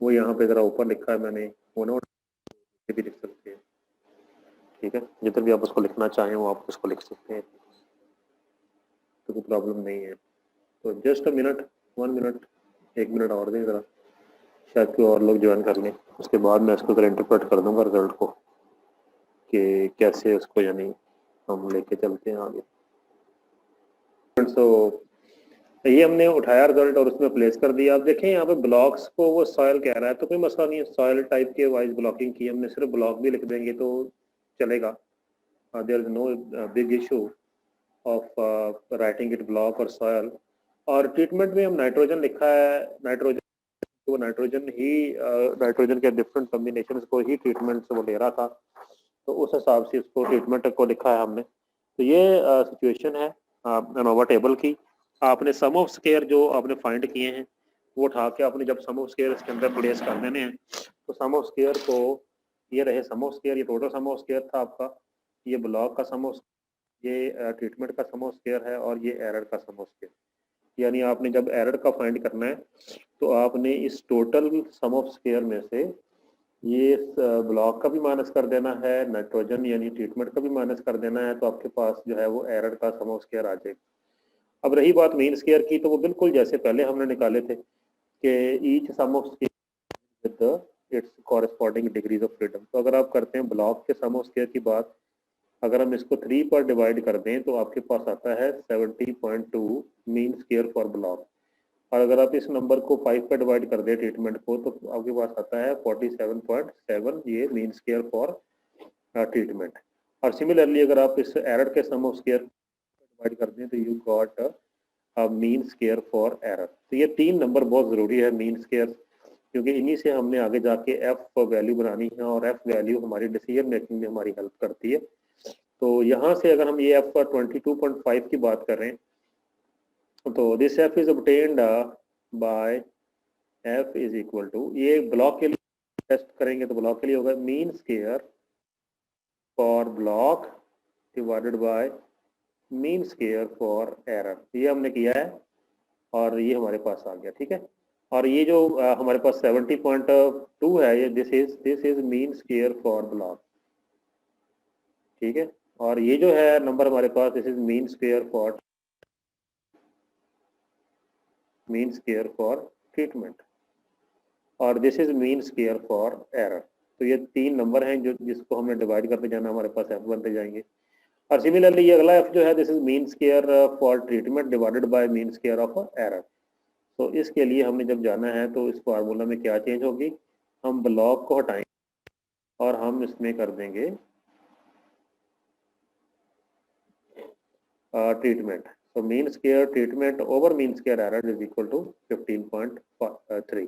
[SPEAKER 1] वो यहाँ पे ज़रा ऊपर लिखा है मैंने, वो नोट भी लिख सकते हैं। ठीक है, जिधर भी आप उसको लिखना चाहें वो आप उसको लिख सकते हैं, तो कोई प्रॉब्लम नहीं है। तो just a minute, 1 minute, 1 minute और दें ज़रा, शायद कोई और लोग ज्वाइन कर लें। उसके बाद मैं इसको ज़रा इंटरप्रेट कर दूँगा रिजल्ट को कि कैसे उसको यानी हम लेके चलते हैं आगे। तो ये हमने उठाया रिजल्ट और उसमें प्लेस कर दिया। आप देखें यहाँ पे ब्लॉक्स को वो सॉयल कह रहा है, तो कोई मसला नहीं है, सॉयल टाइप के वाइज ब्लॉकिंग की हमने, सिर्फ ब्लॉक भी लिख देंगे तो चलेगा। There is no big issue of writing it block और सॉयल। और ट्रीटमेंट में हम नाइट्रोजन लिखा है, नाइट्रोजन वो नाइट्रोजन ही नाइट्रोजन के डिफरेंट कम्बिनेशन को ही ट्रीटमेंट से वो ले रहा था, तो उस हिसाब से उसको ट्रीटमेंट को लिखा है हमने। तो ये सिचुएशन है नोवा टेबल की। आपने सम ऑफ स्क्वायर जो आपने फाइंड किए हैं वो उठा के आपने जब सम ऑफ स्क्वायर इसके अंदर प्लेस कर देने हैं, तो सम ऑफ स्क्वायर को ये रहे सम ऑफ स्क्वायर, ये टोटल सम ऑफ स्क्वायर था आपका, ये ब्लॉक का सम ऑफ, ये ट्रीटमेंट का सम ऑफ स्क्वायर है और ये एरर का सम ऑफ स्क्वायर। यानी आपने जब एरर का फाइंड करना है तो आपने इस टोटल सम ऑफ स्क्वायर में से ये ब्लॉक का भी माइनस कर देना है, नाइट्रोजन यानी ट्रीटमेंट का भी माइनस कर देना है, तो आपके पास जो है वो एरर का सम ऑफ स्क्वायर आ जाएगा। अब रही बात मीन स्क्वायर की, तो वो बिल्कुल जैसे पहले हमने निकाले थे कि each sum of square with its corresponding degrees of freedom. तो अगर आप करते हैं ब्लॉक के सम ऑफ स्क्वायर की बात, अगर हम इसको 3 पर डिवाइड कर दें तो आपके पास आता है 70.2 मीन स्क्वायर फॉर ब्लॉक। और अगर आप इस नंबर को 5 पर डिवाइड कर दें ट्रीटमेंट को, तो आपके पास आता है 47.7 ये मीन स्क्वायर फॉर ट्रीटमेंट। और सिमिलरली अगर आप इस एरर के सम ऑफ स्क्वायर डिवाइड कर दें तो you got mean square for error. तो ये 3 नंबर बहुत ज़रूरी है मीन स्क्वायर, क्योंकि इन्हीं से हमने आगे जाके एफ वैल्यू बनानी है, और एफ वैल्यू हमारी डिसीजन मेकिंग में हमारी हेल्प करती है। तो यहाँ से अगर हम ये एफ 22.5 की बात कर रहे हैं, तो this F is obtained by F is equal to, ये ब्लॉक के लिए टेस्ट करेंगे तो ब्लॉक के लिए होगा mean square for block divided by mean square for error. ये हमने किया है और ये हमारे पास आ गया, ठीक है। और ये जो हमारे पास 70.2 है, ये this is mean square for block, ठीक है। और ये जो है नंबर हमारे पास, this is mean square for treatment, और this is mean square for error. तो ये 3 नंबर हैं जो जिसको हमने डिवाइड करते जाना, हमारे पास एफ बनते जाएंगे। और सिमिलरली ये अगला एफ जो है, this is mean square for treatment divided by mean square of error. तो इसके लिए हमने जब जाना है तो इस फार्मूला में क्या चेंज होगी, हम ब्लॉक को हटाएंगे और हम इसमें कर देंगे ट्रीटमेंट। तो mean square treatment over mean square error is equal to 15.3।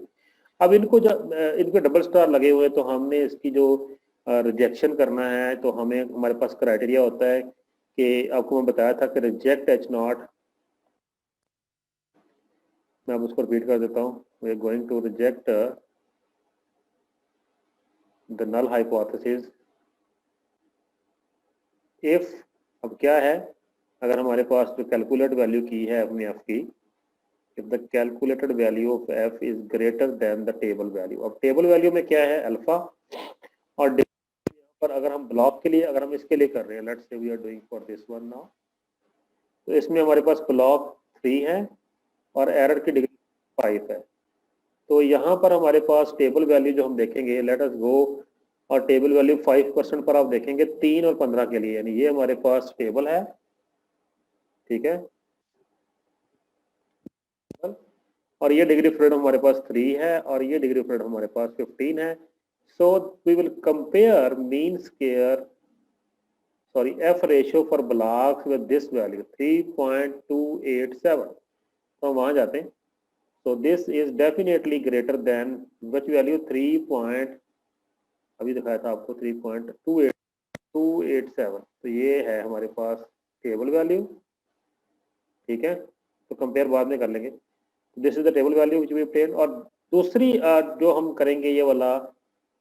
[SPEAKER 1] अब इनको जब इनके डबल स्टार लगे हुए, तो हमने इसकी जो रिजेक्शन करना है, तो हमें हमारे पास क्राइटेरिया होता है कि आपको मैं बताया था कि रिजेक्ट एच नॉट। मैं अब उसको रिपीट कर देता हूँ, we are going to reject the null hypothesis if, अब क्या है, अगर हमारे पास जो कैलकुलेट वैल्यू की है अपनी एफ की, if the calculated value of f is greater than the table value। अब टेबल वैल्यू में क्या है, अल्फा, और पर अगर हम ब्लॉक के लिए, अगर हम इसके लिए कर रहे हैं, let's say we are doing for this one now, तो इसमें हमारे पास ब्लॉक 3 है और एरर की डिग्री 5 है। तो यहाँ पर हमारे पास टेबल वैल्यू जो हम देखेंगे, लेट अस गो, और टेबल वैल्यू 5% पर आप देखेंगे 3 और 15 के लिए, यानी ये हमारे पास टेबल है, ठीक है। और ये डिग्री फ्रीडम हमारे पास 3 है और ये डिग्री फ्रीडम हमारे पास 15 है। So we will compare mean square, sorry F ratio for blocks with this value 3.287। तो हम वहां जाते हैं, so this is definitely greater than which value 3. अभी दिखाया था आपको 3.287। तो ये है हमारे पास टेबल वैल्यू, ठीक है। तो कंपेयर बाद में कर लेंगे, this is the table value which we obtained। और दूसरी जो हम करेंगे ये वाला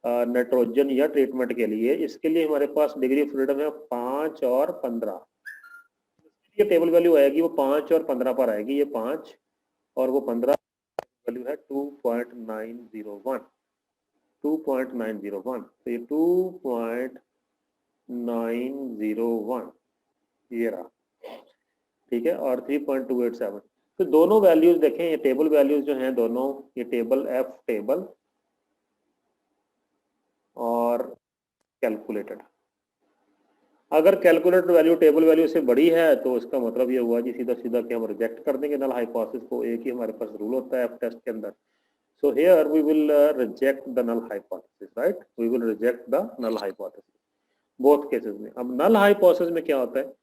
[SPEAKER 1] नाइट्रोजन या ट्रीटमेंट के लिए, इसके लिए हमारे पास डिग्री फ्रीडम है 5 और 15। ये टेबल वैल्यू आएगी वो 5 और 15 पर आएगी, ये 5 और वो 15 वैल्यू है 2.901। तो ये 2.901 ये रहा, ठीक है, और 3.287। तो दोनों वैल्यूज देखें, ये टेबल वैल्यूज जो हैं दोनों, ये टेबल एफ टेबल और कैलकुलेटेड। अगर कैलकुलेटेड वैल्यू टेबल वैल्यू से बड़ी है तो इसका मतलब ये हुआ जी सीधा सीधा कि हम रिजेक्ट कर देंगे नल हाइपोथेसिस को। एक ही हमारे पास रूल होता है एफ टेस्ट के अंदर, so here we will reject the null hypothesis, right? We will reject the null hypothesis both cases में। अब null hypothesis में क्या होता है,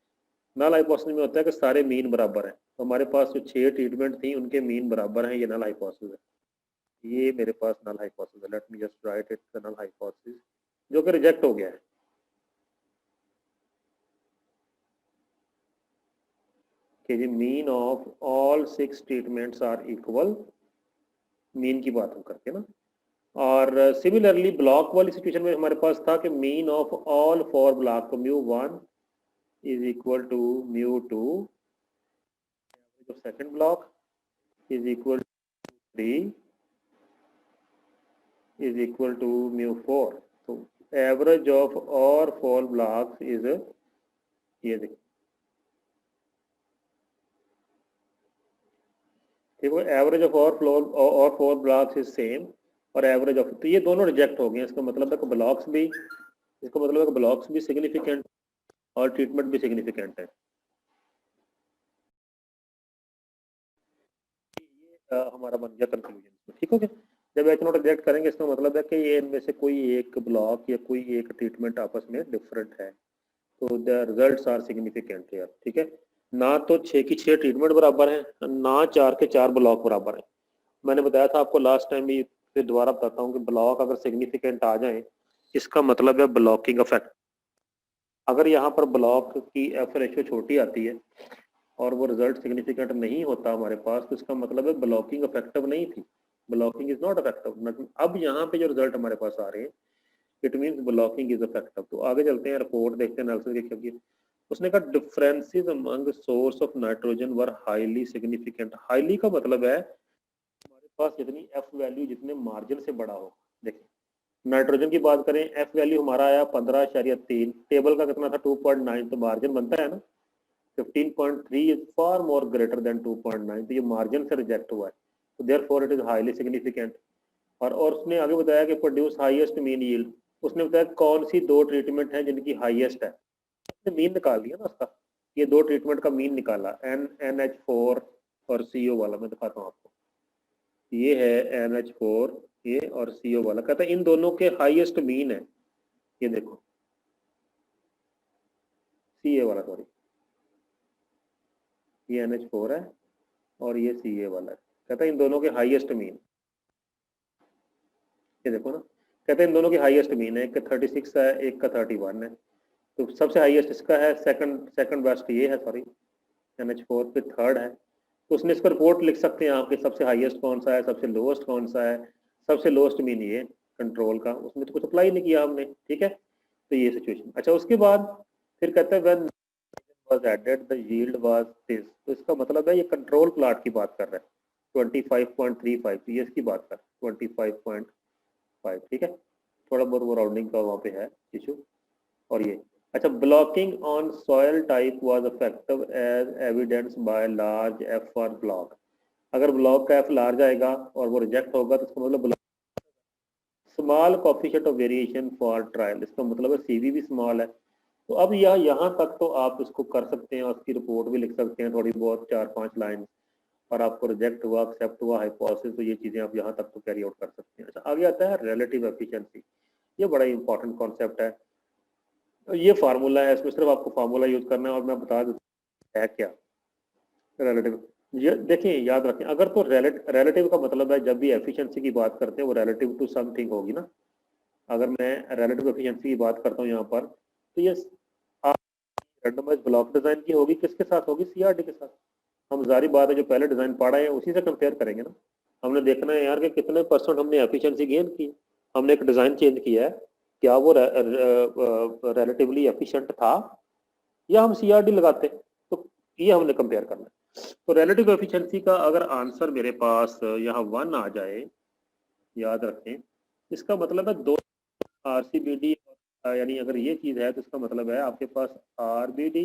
[SPEAKER 1] null hypothesis में होता है कि सारे मीन बराबर हैं। तो हमारे पास जो 6 ट्रीटमेंट थी उनके मीन बराबर हैं, ये null hypothesis है। ये मेरे पास null hypothesis है, let me just write it, the null hypothesis, जो कि रिजेक्ट हो गया है, कि जी mean of all 6 treatments are equal, mean की बात हम करते हैं ना। और सिमिलरली ब्लॉक वाली सिचुएशन में हमारे पास था कि मीन ऑफ ऑल 4 ब्लॉक, तो μ1 is equal to μ2 second block, is equal to 3 is equal to mu4. तो एवरेज ऑफ और 4 ब्लॉक्स इज ये देखिए, देखो एवरेज ऑफ और 4 ब्लॉक्स इज सेम और एवरेज ऑफ, तो ये दोनों रिजेक्ट हो गए। इसका मतलब है कि ब्लॉक्स भी, इसका मतलब है कि ब्लॉक्स भी सिग्निफिकेंट और ट्रीटमेंट भी सिग्निफिकेंट है। ये हमारा बन गया कंक्लूजन। ठीक हो गया। जब एच नॉट रिजेक्ट करेंगे इसका मतलब है कि ये इनमें से कोई एक ब्लॉक या कोई एक ट्रीटमेंट आपस में डिफरेंट है, तो the results are significant here. ठीक है, ना तो 6 की 6 ट्रीटमेंट बराबर है, ना 4 के 4 ब्लॉक बराबर है। मैंने बताया था आपको लास्ट टाइम भी, फिर दोबारा बताता हूँ कि ब्लॉक अगर सिग्निफिकेंट आ जाए इसका मतलब है ब्लॉकिंग इफेक्ट। अगर यहाँ पर ब्लॉक की एफ रेशियो छोटी आती है और वो रिजल्ट सिग्निफिकेंट नहीं होता हमारे पास, तो इसका मतलब है ब्लॉकिंग इफेक्टिव नहीं थी, ब्लॉकिंग इज नॉट इफेक्टिव। अब यहाँ पे जो रिजल्ट हमारे पास आ रहे हैं it means blocking is effective. तो आगे चलते हैं, रिपोर्ट देखते हैं एनालिसिस देखिए। उसने कहा differences among source of nitrogen were highly significant. Highly का मतलब है हमारे पास जितनी एफ वैल्यू जितने मार्जिन से बड़ा हो। देखिए नाइट्रोजन की बात करें, एफ वैल्यू हमारा आया 15.3, टेबल का कितना था 2.9, तो मार्जिन बनता है ना 15.3 is far more greater than 2.9, तो ये मार्जिन से रिजेक्ट हुआ है, तो therefore it is highly significant. और उसने आगे बताया कि प्रोड्यूस हाईएस्ट मीन यील्ड। उसने बताया कौन सी 2 ट्रीटमेंट है जिनकी हाईएस्ट है, उसने मीन निकाल लिया ना उसका, ये 2 ट्रीटमेंट का मीन निकाला, NH4 और CO वाला। मैं दिखाता हूँ आपको, ये है NH4 ये और CO वाला। कहता है इन दोनों के हाईएस्ट मीन है, ये देखो CA वाला, सॉरी ये NH4 है और ये CA वाला है। कहता है इन दोनों के हाईएस्ट मीन, ये देखो ना, कहते हैं इन दोनों की हाईएस्ट मीन है, एक का 36 है एक का 31 है, तो सबसे हाईएस्ट इसका है, सेकंड बेस्ट ये है, सॉरी NH4 पे थर्ड है। तो उसने इसको रिपोर्ट लिख सकते हैं आपके, सबसे हाईएस्ट कौन सा है, सबसे लोएस्ट कौन सा है। सबसे लोएस्ट मीन ये कंट्रोल का, उसमें तो कुछ अप्लाई नहीं किया हमने। ठीक है, तो ये सिचुएशन। अच्छा उसके बाद फिर कहते हैं when was added the yield was this, तो इसका मतलब है ये कंट्रोल प्लाट की बात कर रहा है 25.35, तो ये इसकी बात कर 25.5। ठीक है, थोड़ा बहुत वो राउंडिंग का वहाँ पे है इशू। और ये अच्छा, blocking on soil type was effective as evidence by large F for block. अगर ब्लॉक का एफ लार्ज आएगा और वो रिजेक्ट होगा तो इसका मतलब small coefficient of variation for trial, इसका मतलब है सीवी भी स्मॉल है। तो अब यहाँ तक तो आप इसको कर सकते हैं और उसकी रिपोर्ट भी लिख सकते हैं थोड़ी बहुत 4-5 लाइन, और आपको रिजेक्ट हुआ एक्सेप्ट हुआ हाइपोथेसिस, तो ये चीज़ें आप यहाँ तक तो कैरी आउट कर सकते हैं। अच्छा आगे आता है रिलेटिव एफिशिएंसी, ये बड़ा इंपॉर्टेंट कॉन्सेप्ट है। तो ये फार्मूला है, इसमें सिर्फ आपको फार्मूला यूज करना है और मैं बता दूँ है क्या रिलेटिव। ये देखिए याद रखें, अगर तो रिलेटिव का मतलब है जब भी एफिशिएंसी की बात करते हैं वो रिलेटिव टू समथिंग होगी ना। अगर मैं रिलेटिव एफिशिएंसी की बात करता हूँ यहाँ पर, तो ये रैंडमाइज्ड ब्लॉक डिजाइन की होगी, किसके साथ होगी, सीआरडी के साथ। हम जारी बात है जो पहले डिजाइन पढ़ा है उसी से कंपेयर करेंगे ना। हमने देखना है यार कि कितने % हमने एफिशिएंसी गेन की, हमने एक डिजाइन चेंज किया है, क्या वो रिलेटिवली एफिशिएंट था या हम सीआरडी लगाते, तो ये हमने कंपेयर करना है। तो रिलेटिव एफिशिएंसी का अगर आंसर मेरे पास यहाँ 1 आ जाए, याद रखें इसका मतलब है 2 RCBD, यानी अगर ये चीज है तो इसका मतलब है आपके पास RBD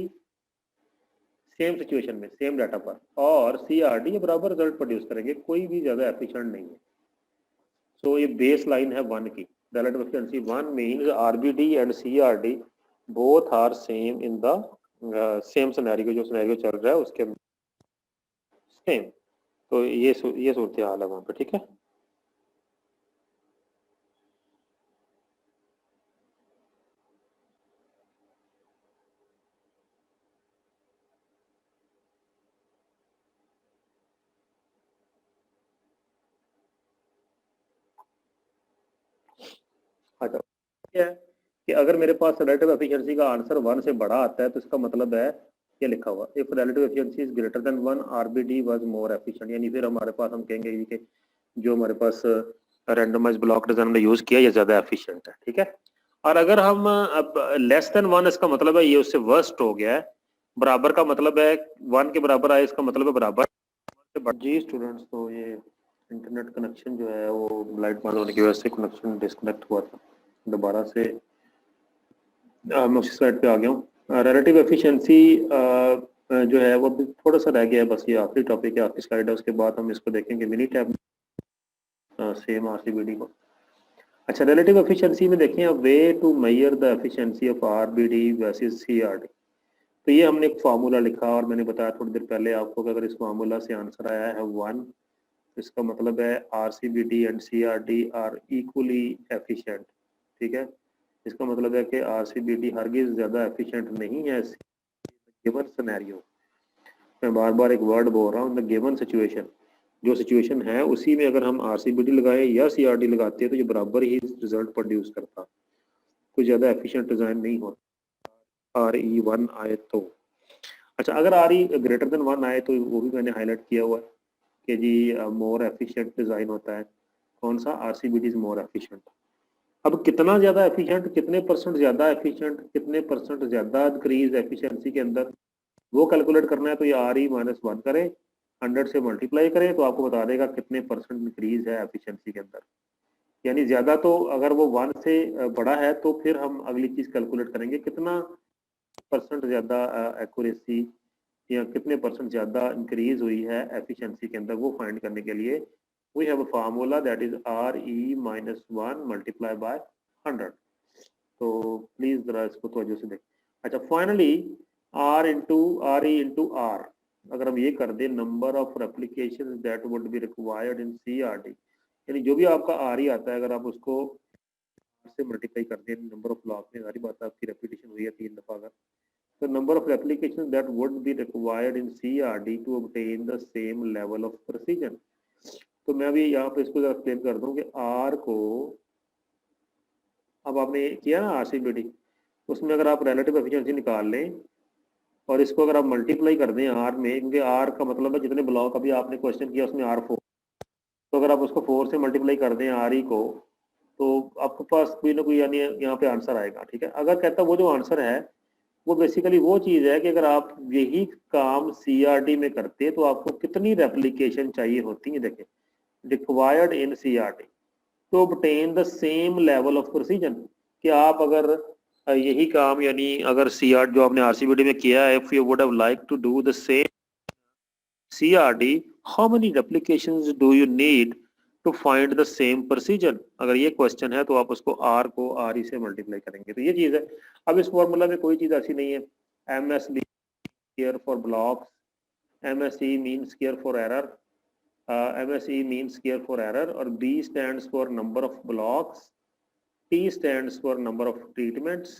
[SPEAKER 1] सेम सिचुएशन में सेम डाटा पर और CRD ये बराबर रिजल्ट प्रोड्यूस करेंगे, कोई भी ज्यादा एफिशिएंट नहीं है। सो ये बेस लाइन है 1 की, relative efficiency 1 means RBD and CRD both are same in the same scenario, जो सिनेरियो चल रहा है उसके सेम। तो ये सूरत हाल है वहाँ पे। ठीक है, अच्छा क्या है कि अगर मेरे पास रिलेटिव एफिशिएंसी का आंसर 1 से बड़ा आता है तो इसका मतलब है ये लिखा हुआ if relative efficiency is greater than 1 RBD was more efficient, यानी फिर हमारे पास हम कहेंगे कि जो हमारे पास रैंडमाइज्ड ब्लॉक डिजाइन में यूज किया ये ज्यादा एफिशिएंट है। ठीक है, और अगर हम अब लेस देन 1 इसका मतलब है ये उससे वर्स्ट हो गया है, बराबर का मतलब है 1 के बराबर आए इसका मतलब है बराबर जी स्टूडेंट्स, तो ये इंटरनेट कनेक्शन जो है वो लाइट बंद होने की वजह से कनेक्शन डिस्कनेक्ट हुआ था। दोबारा से मैं उसी स्लाइड पे आ गया हूँ। रिलेटिव एफिशिएंसी जो है वो अभी थोड़ा सा रह गया है, बस ये आखिरी टॉपिक है, आखिरी स्लाइड है, उसके बाद हम इसको देखेंगे मिनी टैब सेम आरसीबीडी को। अच्छा, रिलेटिव एफिशिएंसी में देखें अब, way to measure the efficiency of RBD versus CRD. तो ये हमने एक फार्मूला लिखा और मैंने बताया थोड़ी देर पहले आपको कि अगर इस फार्मूला से आंसर आया है 1, इसका मतलब है RCBD and CRD are equally efficient. ठीक है, इसका मतलब है कि आरसीबीडी हरगिज ज़्यादा एफिशिएंट नहीं है गिवन सिनेरियो। मैं बार बार एक वर्ड बोल रहा हूँ, द गिवन सिचुएशन, जो सिचुएशन है उसी में अगर हम आरसीबीडी लगाए या सीआरडी लगाते हैं तो ये बराबर ही रिजल्ट प्रोड्यूस करता, कोई ज़्यादा एफिशिएंट डिज़ाइन नहीं होता। RE1 आए तो अच्छा, अगर RE ग्रेटर देन 1 आए तो वो भी मैंने हाईलाइट किया हुआ है कि जी मोर एफिशिएंट डिज़ाइन होता है। कौन सा? आरसीबीडी इज मोर एफिशिएंट। अब कितना ज़्यादा एफिशिएंट, कितने परसेंट ज़्यादा एफिशिएंट, कितने परसेंट ज़्यादा इंक्रीज एफिशिएंसी के अंदर, वो कैलकुलेट करना है। तो ये RE-1 करें, 100 से मल्टीप्लाई करें तो आपको बता देगा कितने परसेंट इंक्रीज है एफिशिएंसी के अंदर। यानी ज़्यादा तो अगर वो 1 से बड़ा है तो फिर हम अगली चीज़ कैलकुलेट करेंगे कितना परसेंट ज़्यादा एक्यूरेसी या कितने परसेंट ज़्यादा इंक्रीज हुई है एफिशिएंसी के अंदर, वो फाइंड करने के लिए we have a formula that is RE-1 multiply by 100। तो प्लीज़ ज़रा इसको तवज्जो से देखें। अच्छा, फाइनली RE into R, अगर हम ये कर दें, number of replication that would be required in CRD, यानी जो भी आपका RE आता है अगर आप उसको से मल्टीप्लाई कर दें नंबर ऑफ ब्लॉक में, सारी बात आपकी रेपिटेशन हुई है 3 दफ़ा अगर, the number of applications that would be required in CRD to obtain the same level of precision। तो मैं अभी यहाँ पे इसको एक्सप्लेन कर दूँ कि R को, अब आपने किया ना RCBD, उसमें अगर आप रिलेटिव एफिशिएंसी निकाल लें और इसको अगर आप मल्टीप्लाई कर दें R में, क्योंकि R का मतलब है जितने ब्लॉक अभी आपने क्वेश्चन किया उसमें R4, तो अगर आप उसको 4 से मल्टीप्लाई कर दें RE को, तो आपके पास कोई ना कोई यानी यहाँ पे आंसर आएगा। ठीक है, अगर कहता वो जो आंसर है वो बेसिकली वो चीज़ है कि अगर आप यही काम CRD में करते तो आपको कितनी रेप्लिकेशन चाहिए होती है। देखें, required in CRD to obtain the same level of precision, कि आप अगर यही काम यानी अगर CRD जो आपने RCBD में किया है, if you would have like to do the same CRD, how many replications do you need to find the same precision? अगर ये क्वेश्चन है तो आप उसको R को RE से मल्टीप्लाई करेंगे, तो ये चीज़ है। अब इस फॉर्मूला में कोई चीज़ ऐसी नहीं है MSB square for blocks, MSE means square for error, MSE means square for error, और B stands for number of blocks, T stands for number of treatments।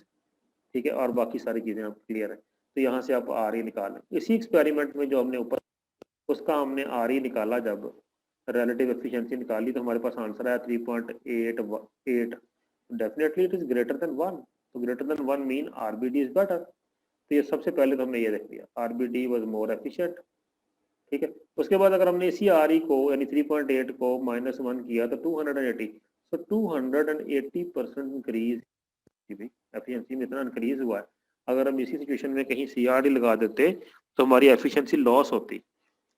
[SPEAKER 1] ठीक है, और बाकी सारी चीज़ें आप क्लियर है। तो यहाँ से आप RE निकालें। इसी एक्सपेरिमेंट में जो हमने ऊपर उसका हमने RE निकाला, जब रिलेटिव एफिशिएंसी निकाली तो हमारे पास आंसर आया 3.88। Definitely it is greater than 1, तो greater than 1 mean RBD is better. तो ये सबसे पहले तो हमने ये देख लिया, RBD वाज मोर एफिशिएंट। ठीक है, उसके बाद अगर हमने इसी RE को यानी 3.8 को -1 किया तो 280, तो 280% इंक्रीज एफिशिएंसी में इतना इंक्रीज हुआ है। अगर हम इसी सिचुएशन में कहीं CRD लगा देते तो हमारी एफिशिएंसी लॉस होती।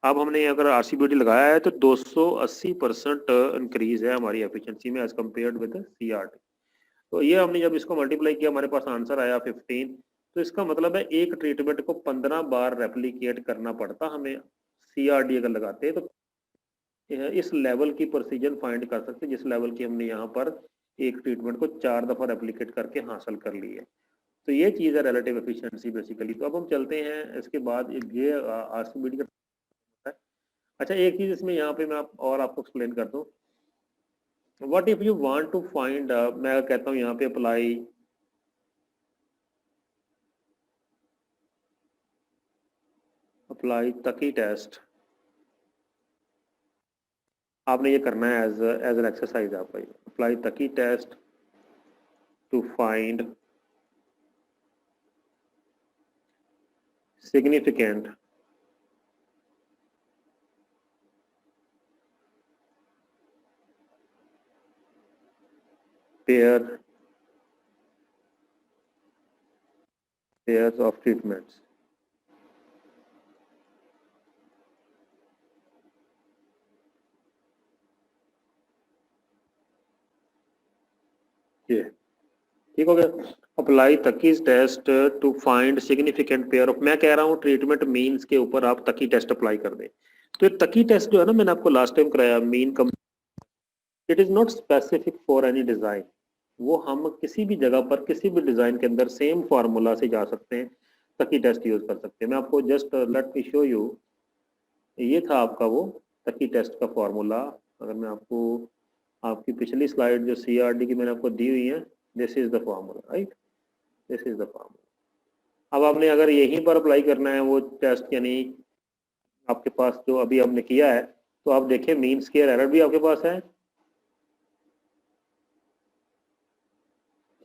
[SPEAKER 1] अब हमने अगर RCBD लगाया है तो 280% इंक्रीज है हमारी एफिशिएंसी में एज कम्पेयर्ड विद CRD। तो ये हमने जब इसको मल्टीप्लाई किया हमारे पास आंसर आया 15। तो इसका मतलब है एक ट्रीटमेंट को 15 बार रेप्लिकेट करना पड़ता हमें, CRD अगर लगाते हैं तो इस लेवल की प्रोसीजन फाइंड कर सकते जिस लेवल की हमने यहाँ पर एक ट्रीटमेंट को 4 दफ़ा रेप्लिकेट करके हासिल कर ली है। तो ये चीज़ है रिलेटिव एफिशिएंसी बेसिकली। तो अब हम चलते हैं इसके बाद ये RCBD का है। अच्छा, एक चीज़ इसमें यहाँ पे मैं और आपको एक्सप्लेन कर दूँ, what if you want to find, मैं कहता हूँ यहाँ पे अप्लाई तकी टेस्ट, आपने ये करना है एज एन एक्सरसाइज। आपका apply Tukey test to find significant pairs of treatments। ये ठीक हो गया। Apply Tukey's test to find significant pair of, मैं कह रहा हूँ ट्रीटमेंट मीन्स के ऊपर आप तकी टेस्ट अप्लाई कर दें। तो ये तकी टेस्ट जो है ना, मैंने आपको लास्ट टाइम कराया mean come, it is not specific for any design. वो हम किसी भी जगह पर किसी भी डिजाइन के अंदर सेम फार्मूला से जा सकते हैं, तकी टेस्ट यूज कर सकते हैं। मैं आपको just let me show you, ये था आपका वो तकी टेस्ट का फार्मूला। अगर मैं आपको आपकी पिछली स्लाइड जो CRD की मैंने आपको दी हुई है, this is the formula, right, this is the formula. अब आपने अगर यहीं पर अप्लाई करना है वो टेस्ट, यानी आपके पास जो अभी हमने किया है, तो आप देखें मीन स्क्वायर एरर भी आपके पास है,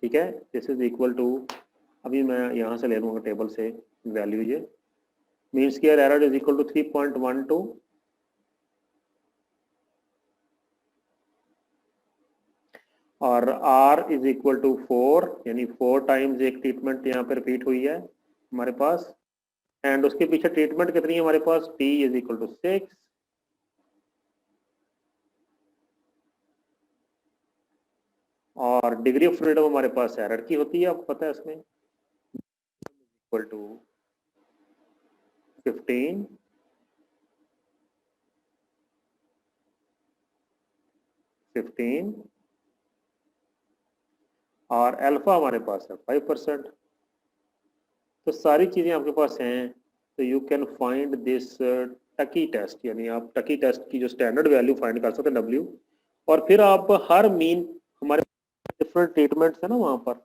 [SPEAKER 1] ठीक है। दिस इज इक्वल टू, अभी मैं यहाँ से ले लूँगा टेबल से वैल्यू, ये mean square error is equal to 3.12 और R इज इक्वल टू 4, यानी 4 टाइम्स एक ट्रीटमेंट यहाँ पे रिपीट हुई है हमारे पास, एंड उसके पीछे ट्रीटमेंट कितनी है हमारे पास, T इज इक्वल टू 6, और डिग्री ऑफ फ्रीडम हमारे पास एरर की होती है, आपको पता है इसमें, इक्वल टू 15, 15 और अल्फा हमारे पास है 5%। तो सारी चीज़ें आपके पास हैं, तो you can find this Tukey test, यानी आप टकी टेस्ट की जो स्टैंडर्ड वैल्यू फाइंड कर सकते हैं W, और फिर आप हर मीन, हमारे डिफरेंट ट्रीटमेंट्स है ना वहाँ पर,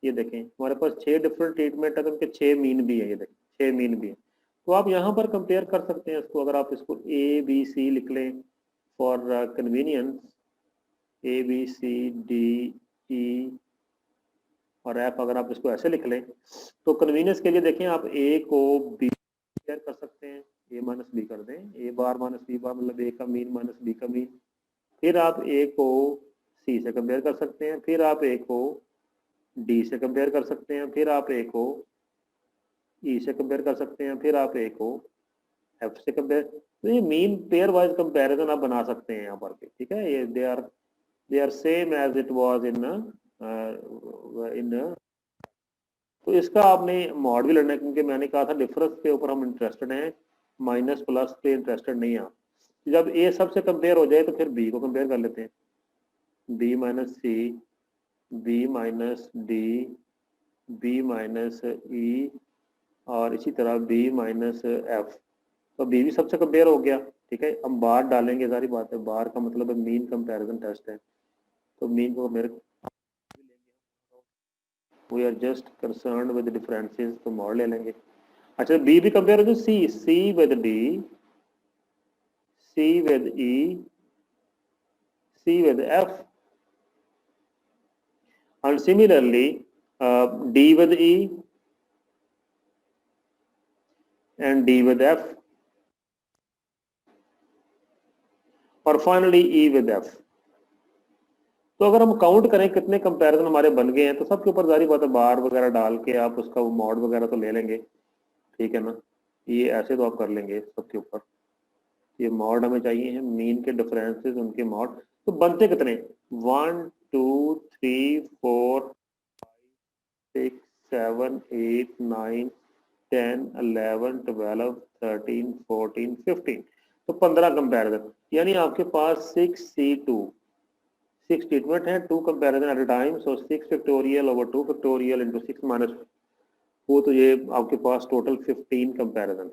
[SPEAKER 1] ये देखें हमारे पास 6 डिफरेंट ट्रीटमेंट है, तो उनके 6 मीन भी है, ये देखें 6 मीन भी है। तो आप यहाँ पर कंपेयर कर सकते हैं इसको, अगर आप इसको ABC लिख लें फॉर कन्वीनियंस, ABCDE और F, अगर आप इसको ऐसे लिख लें तो कन्वीनियंस के लिए देखें, आप A को B कंपेयर कर सकते हैं, A माइनस बी कर दें, A बार माइनस B बार, मतलब A का मीन माइनस B का मीन। फिर आप A को C से कंपेयर कर सकते हैं, फिर आप A को D से कंपेयर कर सकते हैं, फिर आप A को E से कंपेयर कर सकते हैं, फिर आप A को F से कंपेयर। तो ये मीन पेयर वाइज कंपैरिजन आप बना सकते हैं यहाँ पर भी, ठीक है। ये they are same as it was in तो इसका आपने मॉड भी लड़ना है, क्योंकि मैंने कहा था डिफरेंस के ऊपर हम इंटरेस्टेड हैं, माइनस प्लस पे इंटरेस्टेड नहीं है। जब ए सबसे कंपेयर हो जाए तो फिर बी को कंपेयर कर लेते हैं, B minus C, B minus D, B minus E, और इसी तरह बी माइनस एफ। तो बी भी सबसे कंपेयर हो गया, ठीक है। हम बार डालेंगे, सारी बात है, बार का मतलब है मीन कंपैरिजन टेस्ट है, तो मीन को मेरे we are just concerned with differences, तो मॉड ले लेंगे। अच्छा, बी भी कंपेयर हो, C, C with D, C with E, C with F, and similarly D with E and D with F, और फाइनली E with F। तो अगर हम काउंट करें कितने कंपैरिजन हमारे बन गए हैं, तो सबके ऊपर जारी बात है बार वगैरह डाल के आप उसका वो मॉड वगैरह तो ले लेंगे, ठीक है ना। ये ऐसे तो आप कर लेंगे सबके ऊपर, ये मॉड हमें चाहिए हैं, मीन के डिफरेंसेस उनके मॉड। तो बनते कितने, 1 2 3 4 6 7 8 9 10 11 12 13 14 15, तो 15 कंपैरिजन, यानी आपके पास 6C2, 6 ट्रीटमेंट है, 2 comparison at a time, so 6 factorial over 2 factorial into 6 minus, वो तो ये आपके पास टोटल 15 कंपैरिजन।